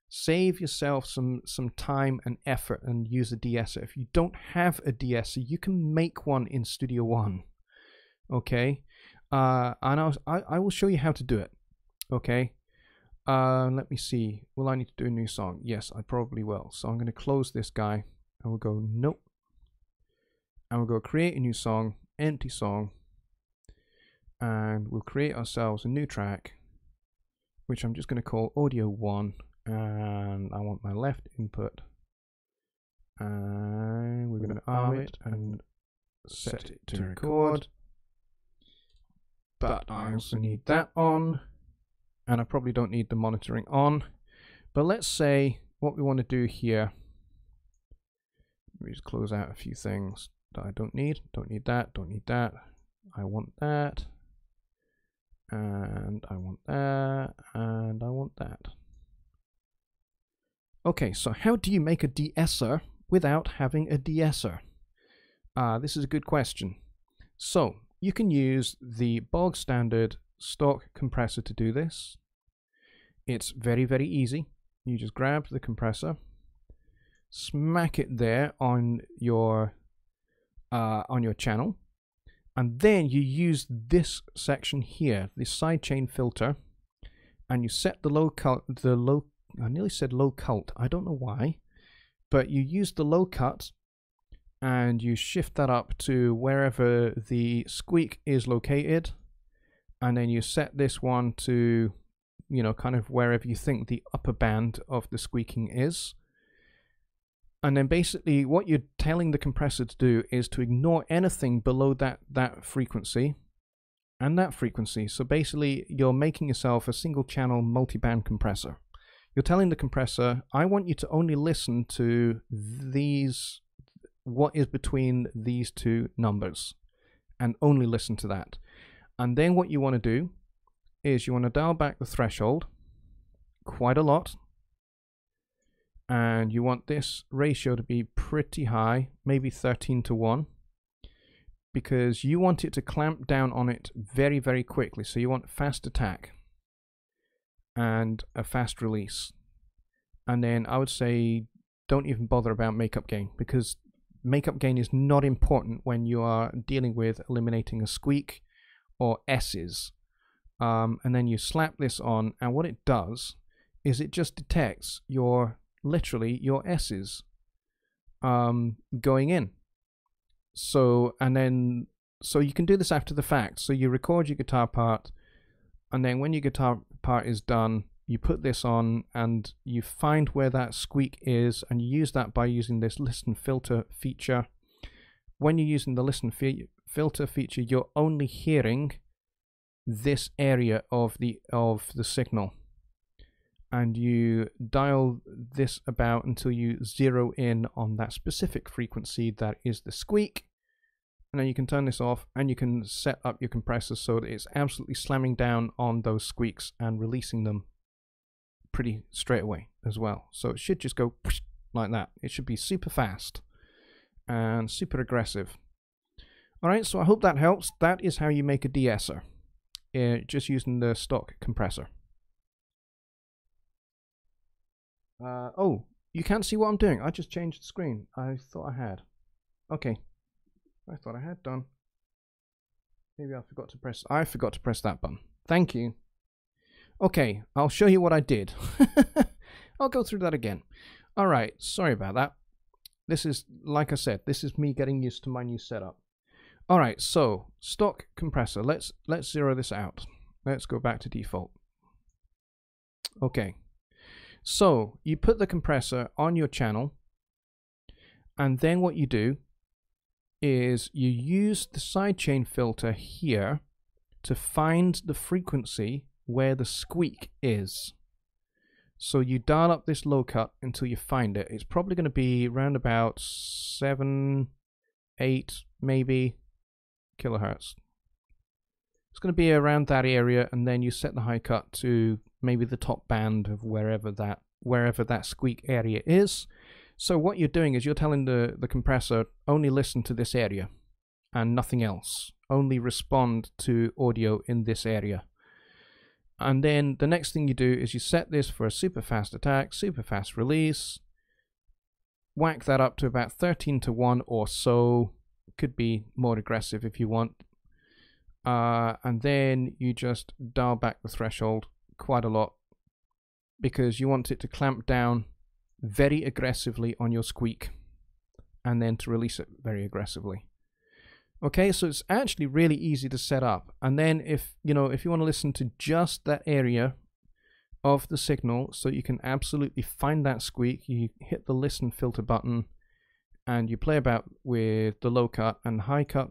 Save yourself some time and effort and use a de-esser. If you don't have a de-esser, you can make one in Studio One. Okay, and I will show you how to do it. Okay, let me see. Will I need to do a new song? Yes, I probably will. So I'm going to close this guy, and we'll go nope, and we'll go create a new song, empty song, and we'll create ourselves a new track, which I'm just going to call Audio 1. And I want my left input, and we're going to arm it and set it to record, but I also need that on, and I probably don't need the monitoring on. But let's say what we want to do here, let me just close out a few things that I don't need that, don't need that, I want that, and I want that, and I want that. Okay, so how do you make a de-esser without having a de-esser? This is a good question. So you can use the bog standard stock compressor to do this. It's very, very easy. You just grab the compressor, smack it there on your channel, and then you use this section here, the sidechain filter, and you set the low cut, I nearly said low cut, I don't know why, but you use the low cut and you shift that up to wherever the squeak is located, and then you set this one to, kind of wherever you think the upper band of the squeaking is. And then basically what you're telling the compressor to do is to ignore anything below that frequency and that frequency. So basically you're making yourself a single channel multi-band compressor. You're telling the compressor, I want you to only listen to these, what is between these two numbers, and only listen to that. And then what you want to do is you want to dial back the threshold quite a lot, and you want this ratio to be pretty high, maybe 13:1, because you want it to clamp down on it very, very quickly. So you want fast attack and a fast release. And then I would say don't even bother about makeup gain, because makeup gain is not important when you are dealing with eliminating a squeak or S's. And then you slap this on, and what it does is it just detects literally your S's going in. So you can do this after the fact. So you record your guitar part, and then when your guitar part is done, you put this on and you find where that squeak is, and you use that by using this listen filter feature. When you're using the listen filter feature, you're only hearing this area of the signal, and you dial this about until you zero in on that specific frequency that is the squeak. And then you can turn this off, and you can set up your compressor so that it's absolutely slamming down on those squeaks and releasing them pretty straight away as well. So it should just go like that. It should be super fast, and super aggressive. Alright, so I hope that helps. That is how you make a de-esser, just using the stock compressor. Oh, you can't see what I'm doing. I just changed the screen. I thought I had. Okay. I thought I had done. Maybe I forgot to press that button. Thank you. Okay, I'll show you what I did. I'll go through that again. Alright, sorry about that. This is, like I said, this is me getting used to my new setup. Alright, so stock compressor. Let's zero this out. Let's go back to default. Okay. So you put the compressor on your channel, and then what you do is you use the sidechain filter here to find the frequency where the squeak is. So you dial up this low cut until you find it. It's probably going to be around about 7, 8 maybe kilohertz. It's going to be around that area, and then you set the high cut to maybe the top band of wherever that squeak area is. So what you're doing is you're telling the compressor, only listen to this area and nothing else. Only respond to audio in this area. And then the next thing you do is you set this for a super fast attack, super fast release. Whack that up to about 13:1 or so. Could be more aggressive if you want. And then you just dial back the threshold quite a lot, because you want it to clamp down very aggressively on your squeak and then to release it very aggressively. Okay, so it's actually really easy to set up. And then if you want to listen to just that area of the signal, so you can absolutely find that squeak, you hit the listen filter button and you play about with the low cut and high cut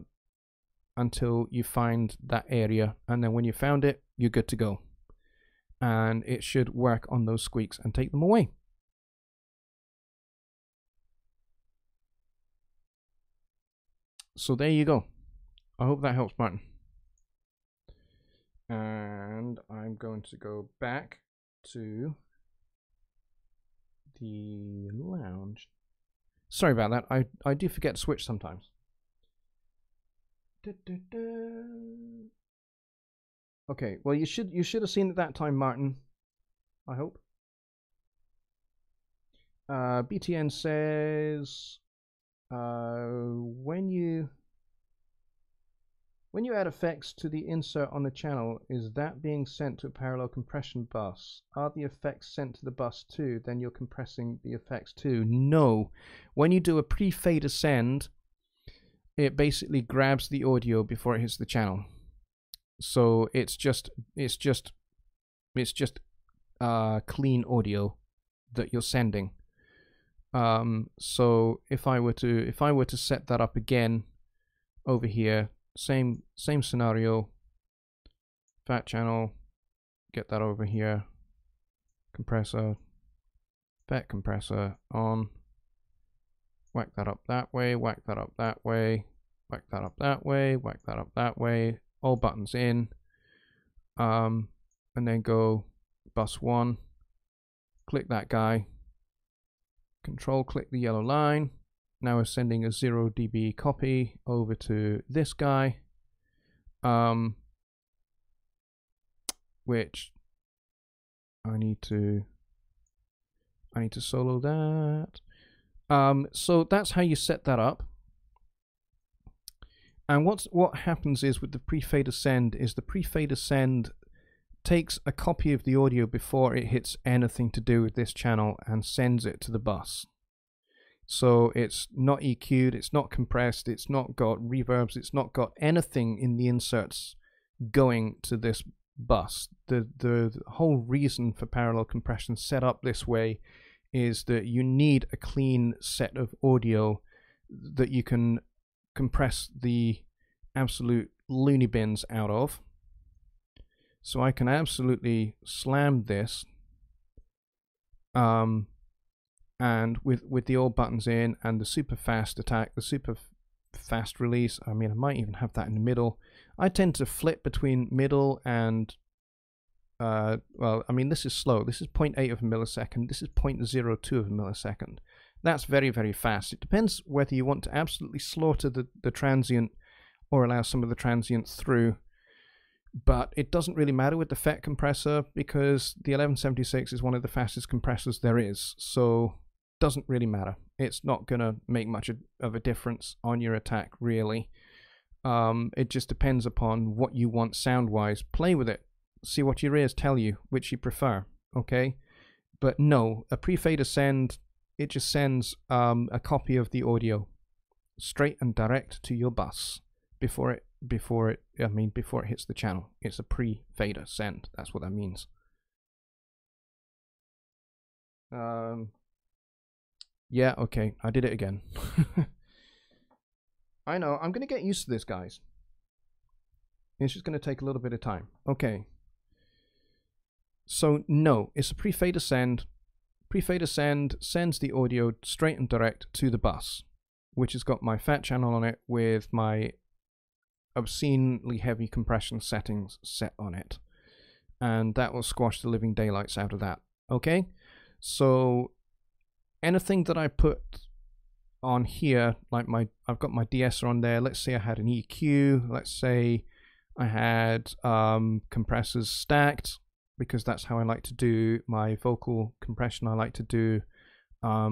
until you find that area, and then when you found it, you're good to go. And it should work on those squeaks and take them away. So there you go. I hope that helps, Martin. And I'm going to go back to the lounge. Sorry about that. I do forget to switch sometimes. Okay, well you should have seen it that time, Martin. I hope. BTN says when you add effects to the insert on the channel, is that being sent to a parallel compression bus? Are the effects sent to the bus too? Then you're compressing the effects too? No. When you do a pre-fade ascend, it basically grabs the audio before it hits the channel. So it's just clean audio that you're sending. So if I were to set that up again over here, same scenario, fat channel, get that over here, compressor, fat compressor on, whack that up that way, whack that up that way, whack that up that way, whack that up that way, all buttons in, and then go bus 1, click that guy, control click the yellow line. Now we're sending a 0 dB copy over to this guy, which I need to solo that. So that's how you set that up. And what happens is with the pre-fade ascend is the pre-fade ascend takes a copy of the audio before it hits anything to do with this channel and sends it to the bus. So it's not EQ'd, it's not compressed, it's not got reverbs, it's not got anything in the inserts going to this bus. The whole reason for parallel compression set up this way is that you need a clean set of audio that you can compress the absolute loony bins out of. So I can absolutely slam this, and with the all buttons in and the super fast attack, the super fast release. I mean, I might even have that in the middle. I tend to flip between middle and well, I mean, this is slow. This is 0.8 of a millisecond. This is 0.02 of a millisecond. That's very, very fast. It depends whether you want to absolutely slaughter the transient or allow some of the transient through. But it doesn't really matter with the FET compressor because the 1176 is one of the fastest compressors there is. So it doesn't really matter. It's not going to make much of a difference on your attack, really. It just depends upon what you want sound-wise. Play with it. See what your ears tell you, which you prefer, okay? But no, a pre-fader send, it just sends a copy of the audio straight and direct to your bus before it hits the channel. It's a pre-fader send. That's what that means. Yeah, okay, I did it again. I know, I'm going to get used to this, guys. It's just going to take a little bit of time. Okay. So, no, it's a pre-fader send. Pre-fader send sends the audio straight and direct to the bus, which has got my fat channel on it with my obscenely heavy compression settings set on it. And that will squash the living daylights out of that. Okay? So, anything that I put on here, like I've got my de-esser on there. Let's say I had an EQ. Let's say I had compressors stacked, because that's how I like to do my vocal compression. I like to do a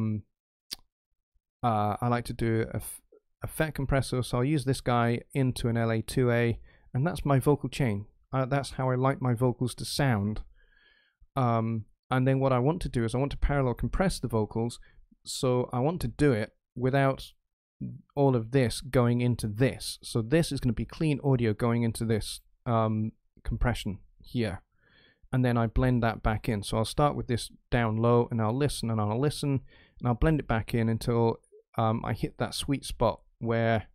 FET compressor, so I'll use this guy into an LA2A, and that's my vocal chain. That's how I like my vocals to sound. And then what I want to do is I want to parallel compress the vocals, so I want to do it without all of this going into this. So this is going to be clean audio going into this compression here. And then I blend that back in. So I'll start with this down low, and I'll listen, and I'll listen, and I'll blend it back in until I hit that sweet spot where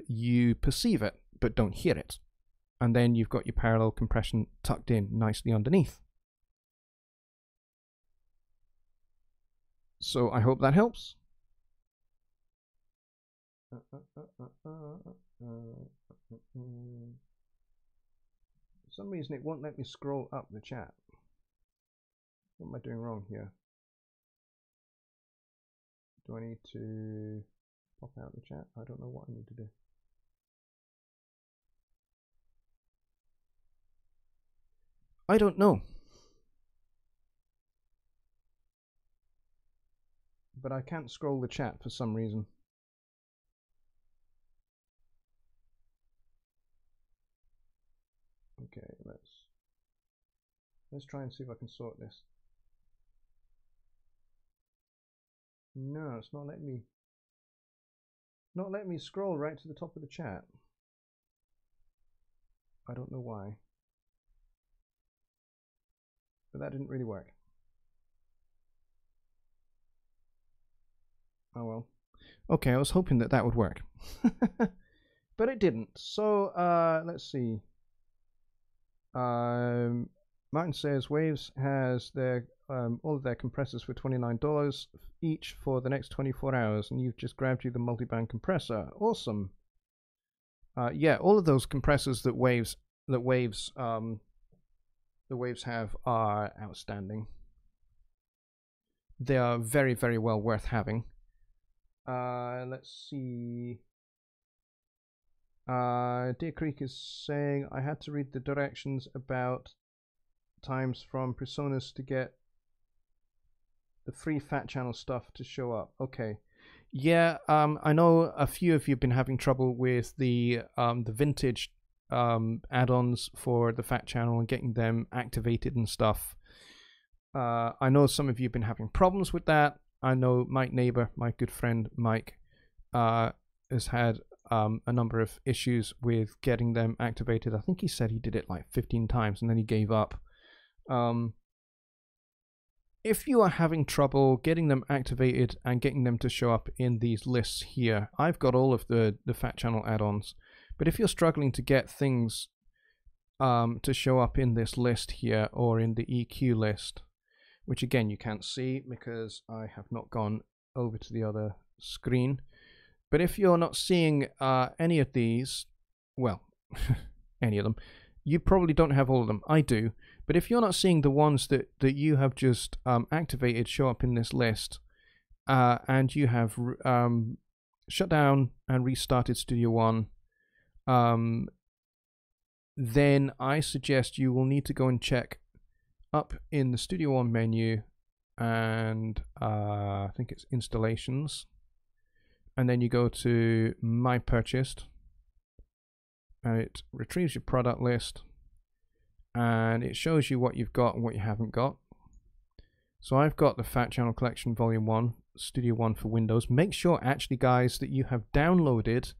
you perceive it but don't hear it. And then you've got your parallel compression tucked in nicely underneath. So I hope that helps. For some reason it won't let me scroll up the chat. What am I doing wrong here? Do I need to pop out the chat? I don't know what I need to do. I don't know. But I can't scroll the chat for some reason. Okay, let's try and see if I can sort this. No, it's not letting me scroll right to the top of the chat. I don't know why. But that didn't really work. Oh well. Okay, I was hoping that would work. But it didn't. So, let's see. Martin says Waves has their all of their compressors for $29 each for the next 24 hours, and you've just grabbed you the multiband compressor. Awesome. Yeah, all of those compressors that Waves have are outstanding. They are very, very well worth having. Let's see. Deer Creek is saying I had to read the directions about times from PreSonus to get the free fat channel stuff to show up. Okay. Yeah, I know a few of you have been having trouble with the vintage add-ons for the fat channel and getting them activated and stuff. I know some of you have been having problems with that. I know Mike Neighbor, my good friend Mike, has had a number of issues with getting them activated. I think he said he did it like 15 times and then he gave up. If you are having trouble getting them activated and getting them to show up in these lists here, I've got all of the fat channel add-ons. But if you're struggling to get things to show up in this list here or in the EQ list, which again you can't see because I have not gone over to the other screen. But if you're not seeing any of these, well, any of them, you probably don't have all of them. I do. But if you're not seeing the ones that you have just activated show up in this list, and you have shut down and restarted Studio One, then I suggest you will need to go and check up in the Studio One menu, and I think it's installations, and then you go to My Purchased, and it retrieves your product list, and it shows you what you've got and what you haven't got. So I've got the Fat Channel Collection Volume 1, Studio One for Windows. Make sure actually, guys, that you have downloaded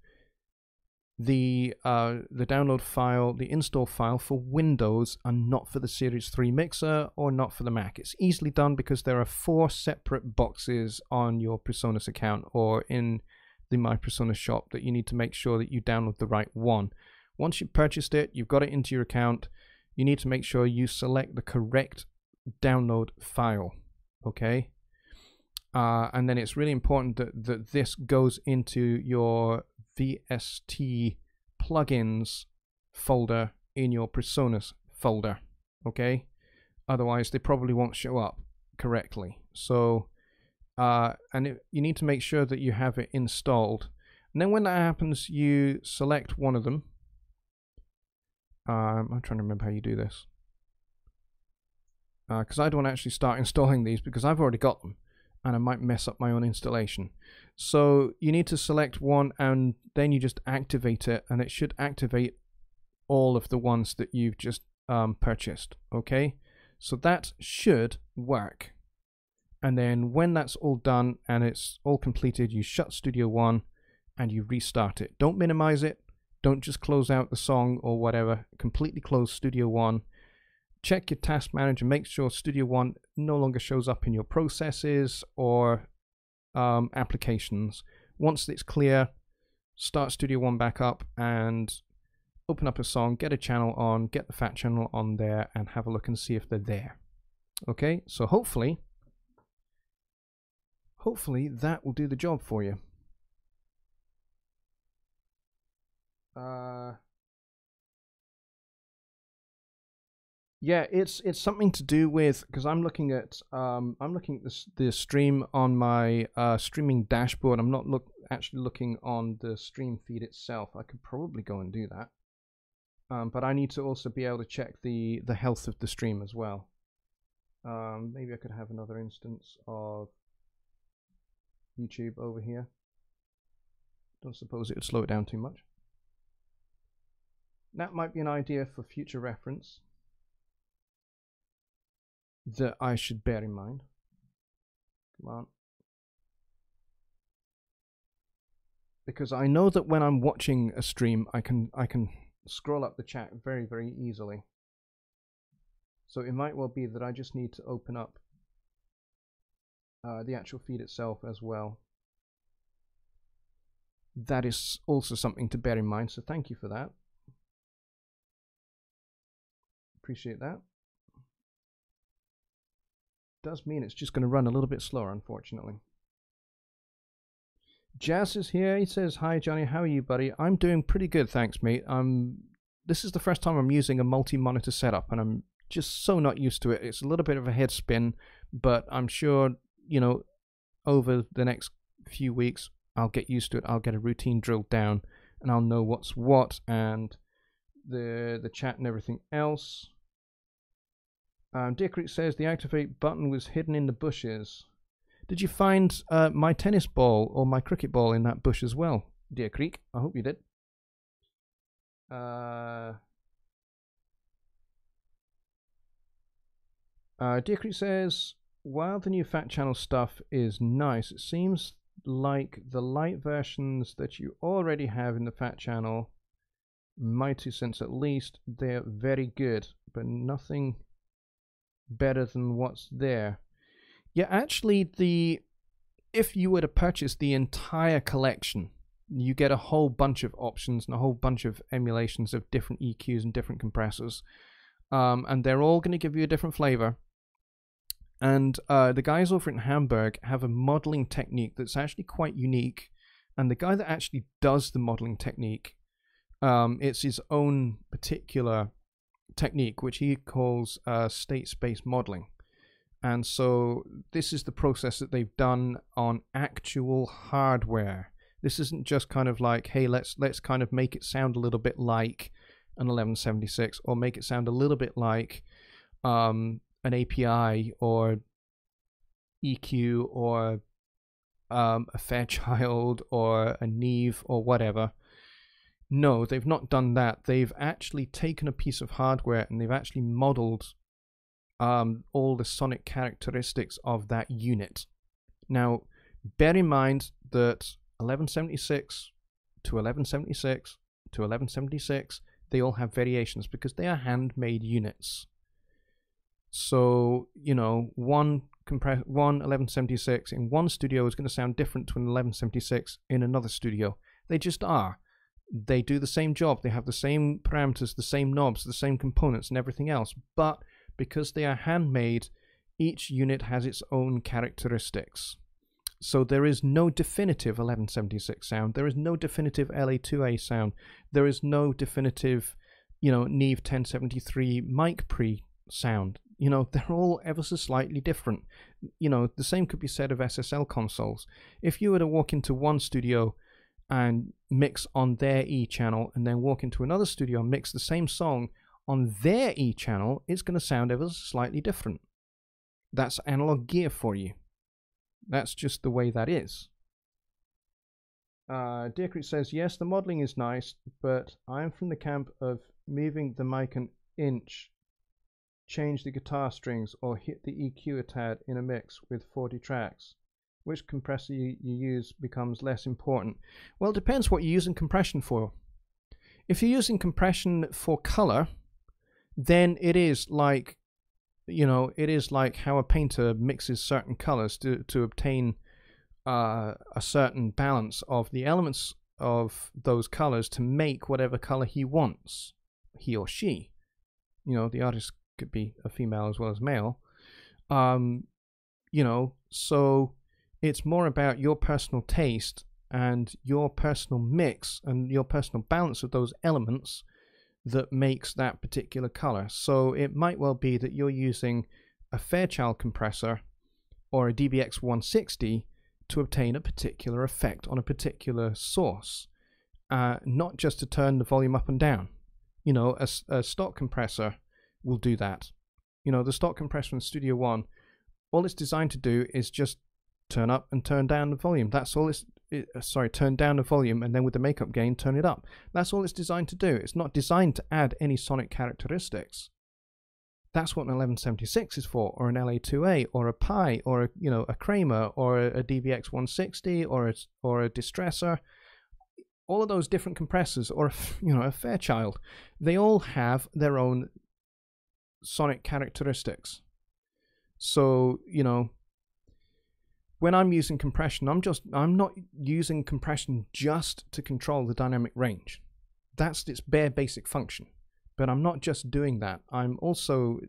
the download file, the install file for Windows, and not for the Series 3 mixer or not for the Mac. It's easily done because there are 4 separate boxes on your PreSonus account or in the My PreSonus shop that you need to make sure that you download the right one. Once you've purchased it, you've got it into your account, you need to make sure you select the correct download file, okay? And then it's really important that this goes into your VST plugins folder in your PreSonus folder, okay? Otherwise they probably won't show up correctly. So you need to make sure that you have it installed, and then when that happens, you select one of them. I'm trying to remember how you do this, because I don't actually start installing these because I've already got them and I might mess up my own installation. So you need to select one, and then you just activate it, and it should activate all of the ones that you've just purchased, okay? So that should work. And then when that's all done and it's all completed, you shut Studio One and you restart it. Don't minimize it. Don't just close out the song or whatever. Completely close Studio One. Check your task manager. Make sure Studio One no longer shows up in your processes or applications. Once it's clear, start Studio One back up and open up a song, get a channel on, get the Fat Channel on there, and have a look and see if they're there. Okay, so hopefully that will do the job for you. Yeah, it's something to do with, because I'm looking at the stream on my streaming dashboard. I'm not actually looking on the stream feed itself. I could probably go and do that, but I need to also be able to check the health of the stream as well. Maybe I could have another instance of YouTube over here. Don't suppose it would slow it down too much. That might be an idea for future reference that I should bear in mind. Come on. Because I know that when I'm watching a stream, I can scroll up the chat very, very easily. So it might well be that I just need to open up the actual feed itself as well. That is also something to bear in mind, so thank you for that. Appreciate that. Does mean it's just going to run a little bit slower, unfortunately. Jazz is here. He says, "Hi Johnny, how are you, buddy?" I'm doing pretty good, thanks, mate. This is the first time I'm using a multi-monitor setup, and I'm just so not used to it. It's a little bit of a head spin, but I'm sure, you know, over the next few weeks I'll get used to it. I'll get a routine drilled down, and I'll know what's what, and the chat and everything else. Deer Creek says the activate button was hidden in the bushes. Did you find my tennis ball or my cricket ball in that bush as well, Deer Creek? I hope you did. Deer Creek says, while the new Fat Channel stuff is nice, it seems like the light versions that you already have in the Fat Channel, my 2 cents at least, they're very good, but nothing better than what's there. Yeah, actually, if you were to purchase the entire collection, you get a whole bunch of options and a whole bunch of emulations of different EQs and different compressors, and they're all going to give you a different flavor. And the guys over in Hamburg have a modeling technique that's actually quite unique, and the guy that actually does the modeling technique, it's his own particular technique, which he calls state space modeling. And so this is the process that they've done on actual hardware. This isn't just kind of like, hey, let's kind of make it sound a little bit like an 1176, or make it sound a little bit like an API or EQ or a Fairchild or a Neve or whatever. No, they've not done that. They've actually taken a piece of hardware and they've actually modeled all the sonic characteristics of that unit. Now, bear in mind that 1176 to 1176 to 1176, they all have variations because they are handmade units. So, you know, one 1176 in one studio is going to sound different to an 1176 in another studio. They just are. They do the same job. They have the same parameters, the same knobs, the same components and everything else. But because they are handmade, each unit has its own characteristics. So there is no definitive 1176 sound. There is no definitive LA2A sound. There is no definitive, you know, Neve 1073 mic pre sound. You know, they're all ever so slightly different. You know, the same could be said of SSL consoles. If you were to walk into one studio and mix on their E channel and then walk into another studio and mix the same song on their E channel, it's going to sound ever so slightly different. That's analog gear for you. That's just the way that is. Dierkrit says, yes, the modeling is nice, but I'm from the camp of moving the mic an inch, change the guitar strings, or hit the EQ a tad in a mix with 40 tracks. Which compressor you use becomes less important. Well, it depends what you're using compression for. If you're using compression for color, then it is like, you know, it is like how a painter mixes certain colors to obtain a certain balance of the elements of those colors to make whatever color he wants, he or she. You know, the artist could be a female as well as male. You know, so it's more about your personal taste and your personal mix and your personal balance of those elements that makes that particular color. So it might well be that you're using a Fairchild compressor or a DBX 160 to obtain a particular effect on a particular source, not just to turn the volume up and down. You know, a stock compressor will do that. You know, the stock compressor in Studio One, all it's designed to do is just turn up and turn down the volume. That's all turn down the volume and then with the makeup gain turn it up. That's all it's designed to do. It's not designed to add any sonic characteristics. That's what an 1176 is for, or an LA2A, or a Pi, or a, you know, a Kramer, or a DBX 160, or a Distressor. All of those different compressors, or, you know, a Fairchild, they all have their own sonic characteristics. So, you know, when I'm using compression, I'm not using compression just to control the dynamic range. That's its bare basic function. But I'm not just doing that. I'm also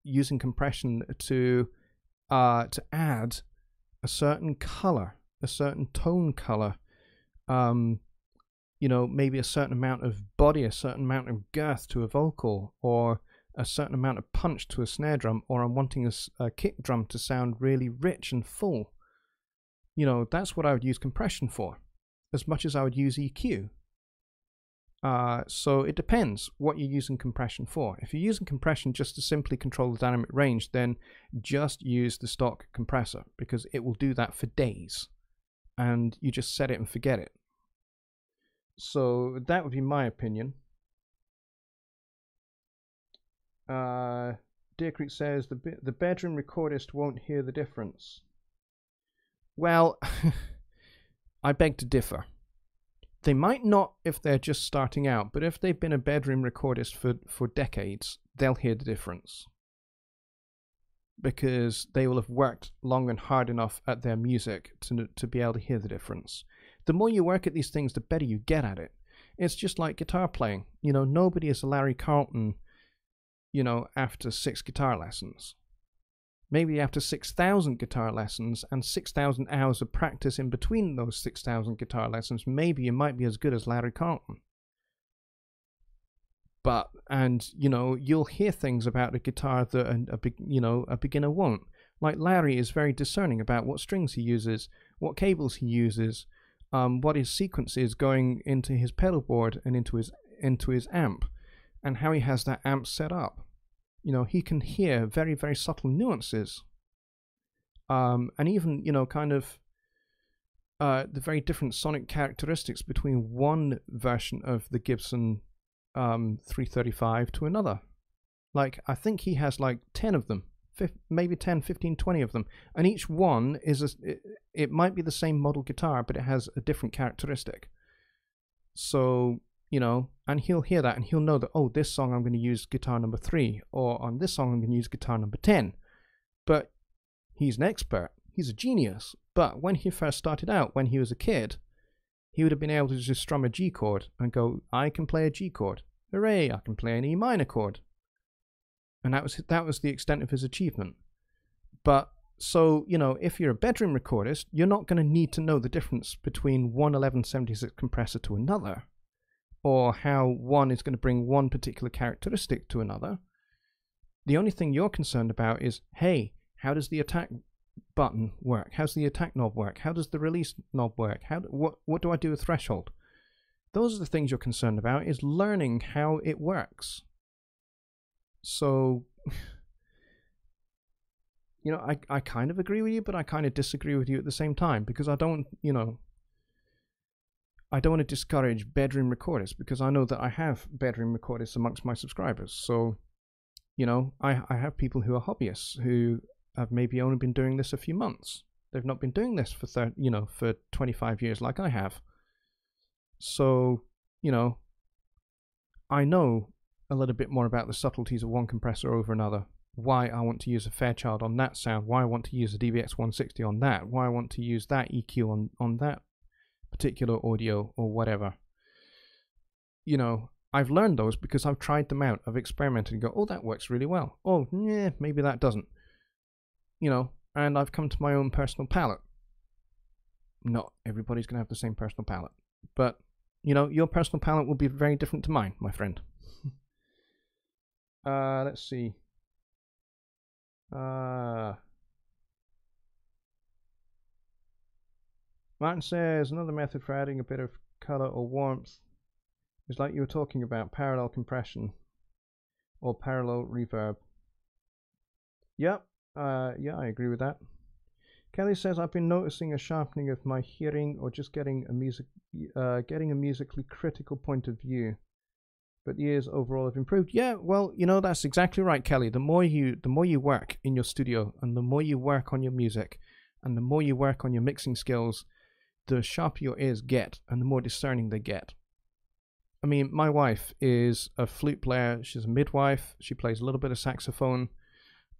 using compression to add a certain color, a certain tone color. You know, maybe a certain amount of body, a certain amount of girth to a vocal, or a certain amount of punch to a snare drum, or I'm wanting a kick drum to sound really rich and full. You know, that's what I would use compression for, as much as I would use EQ. So it depends what you're using compression for. If you're using compression just to simply control the dynamic range, then just use the stock compressor, because it will do that for days. And you just set it and forget it. So that would be my opinion. Dierkrit says the bedroom recordist won't hear the difference. Well, I beg to differ. They might not if they're just starting out, but if they've been a bedroom recordist for decades, they'll hear the difference. Because they will have worked long and hard enough at their music to be able to hear the difference. The more you work at these things, the better you get at it. It's just like guitar playing. You know, nobody is a Larry Carlton, you know, after 6 guitar lessons. Maybe after 6,000 guitar lessons and 6,000 hours of practice in between those 6,000 guitar lessons, maybe you might be as good as Larry Carlton. But, and, you know, you'll hear things about a guitar that a beginner won't. Like Larry is very discerning about what strings he uses, what cables he uses, what his sequence is going into his pedal board and into his amp, and how he has that amp set up. You know, he can hear very, very subtle nuances. And even, you know, kind of the very different sonic characteristics between one version of the Gibson 335 to another. Like, I think he has like 10 of them, maybe 10, 15, 20 of them. And each one is, it might be the same model guitar, but it has a different characteristic. So, you know, and he'll hear that and he'll know that, oh, this song I'm going to use guitar number 3, or on this song I'm going to use guitar number 10. But he's an expert. He's a genius. But when he first started out, when he was a kid, he would have been able to just strum a G chord and go, I can play a G chord. Hooray, I can play an E minor chord. And that was the extent of his achievement. But, so, you know, if you're a bedroom recordist, you're not going to need to know the difference between one 1176 compressor to another, or how one is going to bring one particular characteristic to another. The only thing you're concerned about is, hey, how does the attack button work? How's the attack knob work? How does the release knob work? What do I do with threshold? Those are the things you're concerned about, is learning how it works. So, you know, I kind of agree with you, but I kind of disagree with you at the same time, because I don't want to discourage bedroom recordists, because I know that I have bedroom recordists amongst my subscribers. So, you know, I have people who are hobbyists who have maybe only been doing this a few months. They've not been doing this for 25 years like I have. So, you know, I know a little bit more about the subtleties of one compressor over another. Why I want to use a Fairchild on that sound. Why I want to use a DBX 160 on that. Why I want to use that EQ on that particular audio or whatever. You know, I've learned those because I've tried them out. I've experimented and go, oh, that works really well. Oh, yeah, maybe that doesn't. You know, and I've come to my own personal palette. Not everybody's going to have the same personal palette. But, you know, your personal palette will be very different to mine, my friend. Let's see. Martin says, another method for adding a bit of color or warmth is like you were talking about, parallel compression or parallel reverb. Yep. Yeah, I agree with that. Kelly says, I've been noticing a sharpening of my hearing, or just getting a musically critical point of view. But the ears overall have improved. Yeah, well, you know, that's exactly right, Kelly. The more you work in your studio, and the more you work on your music, and the more you work on your mixing skills, the sharper your ears get, and the more discerning they get. I mean, my wife is a flute player. She's a midwife. She plays a little bit of saxophone.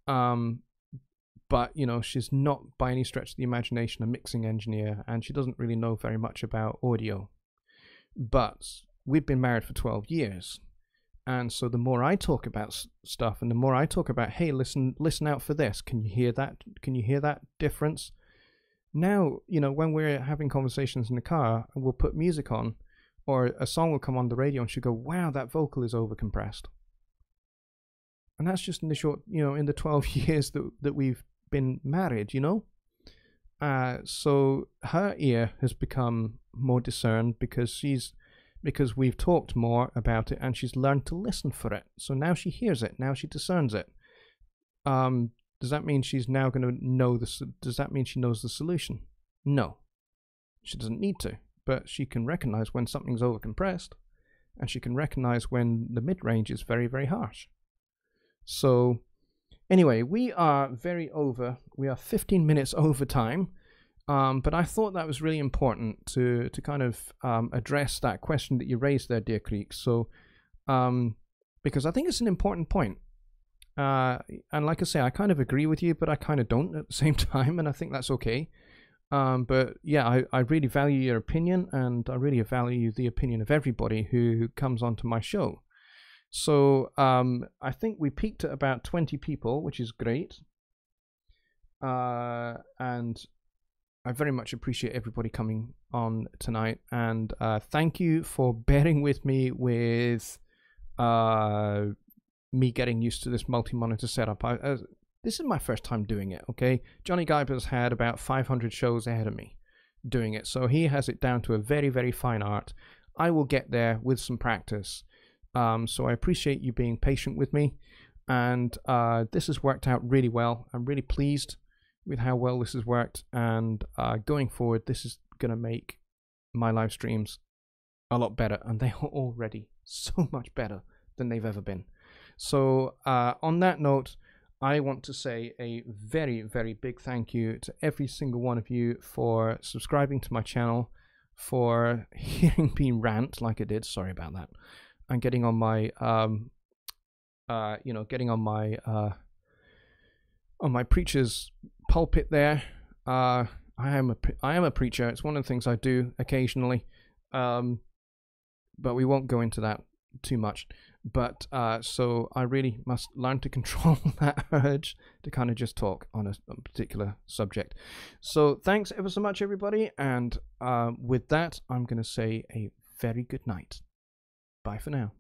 But, you know, she's not by any stretch of the imagination a mixing engineer, and she doesn't really know very much about audio. But we've been married for 12 years. And so the more I talk about stuff, and the more I talk about, hey, listen out for this. Can you hear that? Can you hear that difference? Now, you know, when we're having conversations in the car, we'll put music on, or a song will come on the radio, and she'll go, wow, that vocal is overcompressed. And that's just in the 12 years that we've been married, you know. So her ear has become more discerned because we've talked more about it, and she's learned to listen for it. So now she hears it. Now she discerns it. Does that mean she's now going to know this? Does that mean she knows the solution? No, she doesn't need to. But she can recognize when something's overcompressed, and she can recognize when the mid-range is very, very harsh. So anyway, we are we are 15 minutes over time, but I thought that was really important to kind of address that question that you raised there, Deer Creek. So, because I think it's an important point. And like I say, I kind of agree with you, but I kind of don't at the same time, and I think that's okay. But yeah, I really value your opinion, and I really value the opinion of everybody who comes onto my show. So I think we peaked at about 20 people, which is great. And I very much appreciate everybody coming on tonight. And thank you for bearing with me with me getting used to this multi-monitor setup. This is my first time doing it, okay? Johnny Guyber's had about 500 shows ahead of me doing it, so he has it down to a very, very fine art. I will get there with some practice. So I appreciate you being patient with me, and this has worked out really well. I'm really pleased with how well this has worked, and going forward, this is going to make my live streams a lot better, and they are already so much better than they've ever been. So on that note, I want to say a very, very big thank you to every single one of you for subscribing to my channel, for hearing me rant like I did, sorry about that, and getting on my getting on my preacher's pulpit there. I am a preacher. It's one of the things I do occasionally, but we won't go into that too much. But so I really must learn to control that urge to kind of just talk on a particular subject. So thanks ever so much, everybody, and with that, I'm going to say a very good night. Bye for now.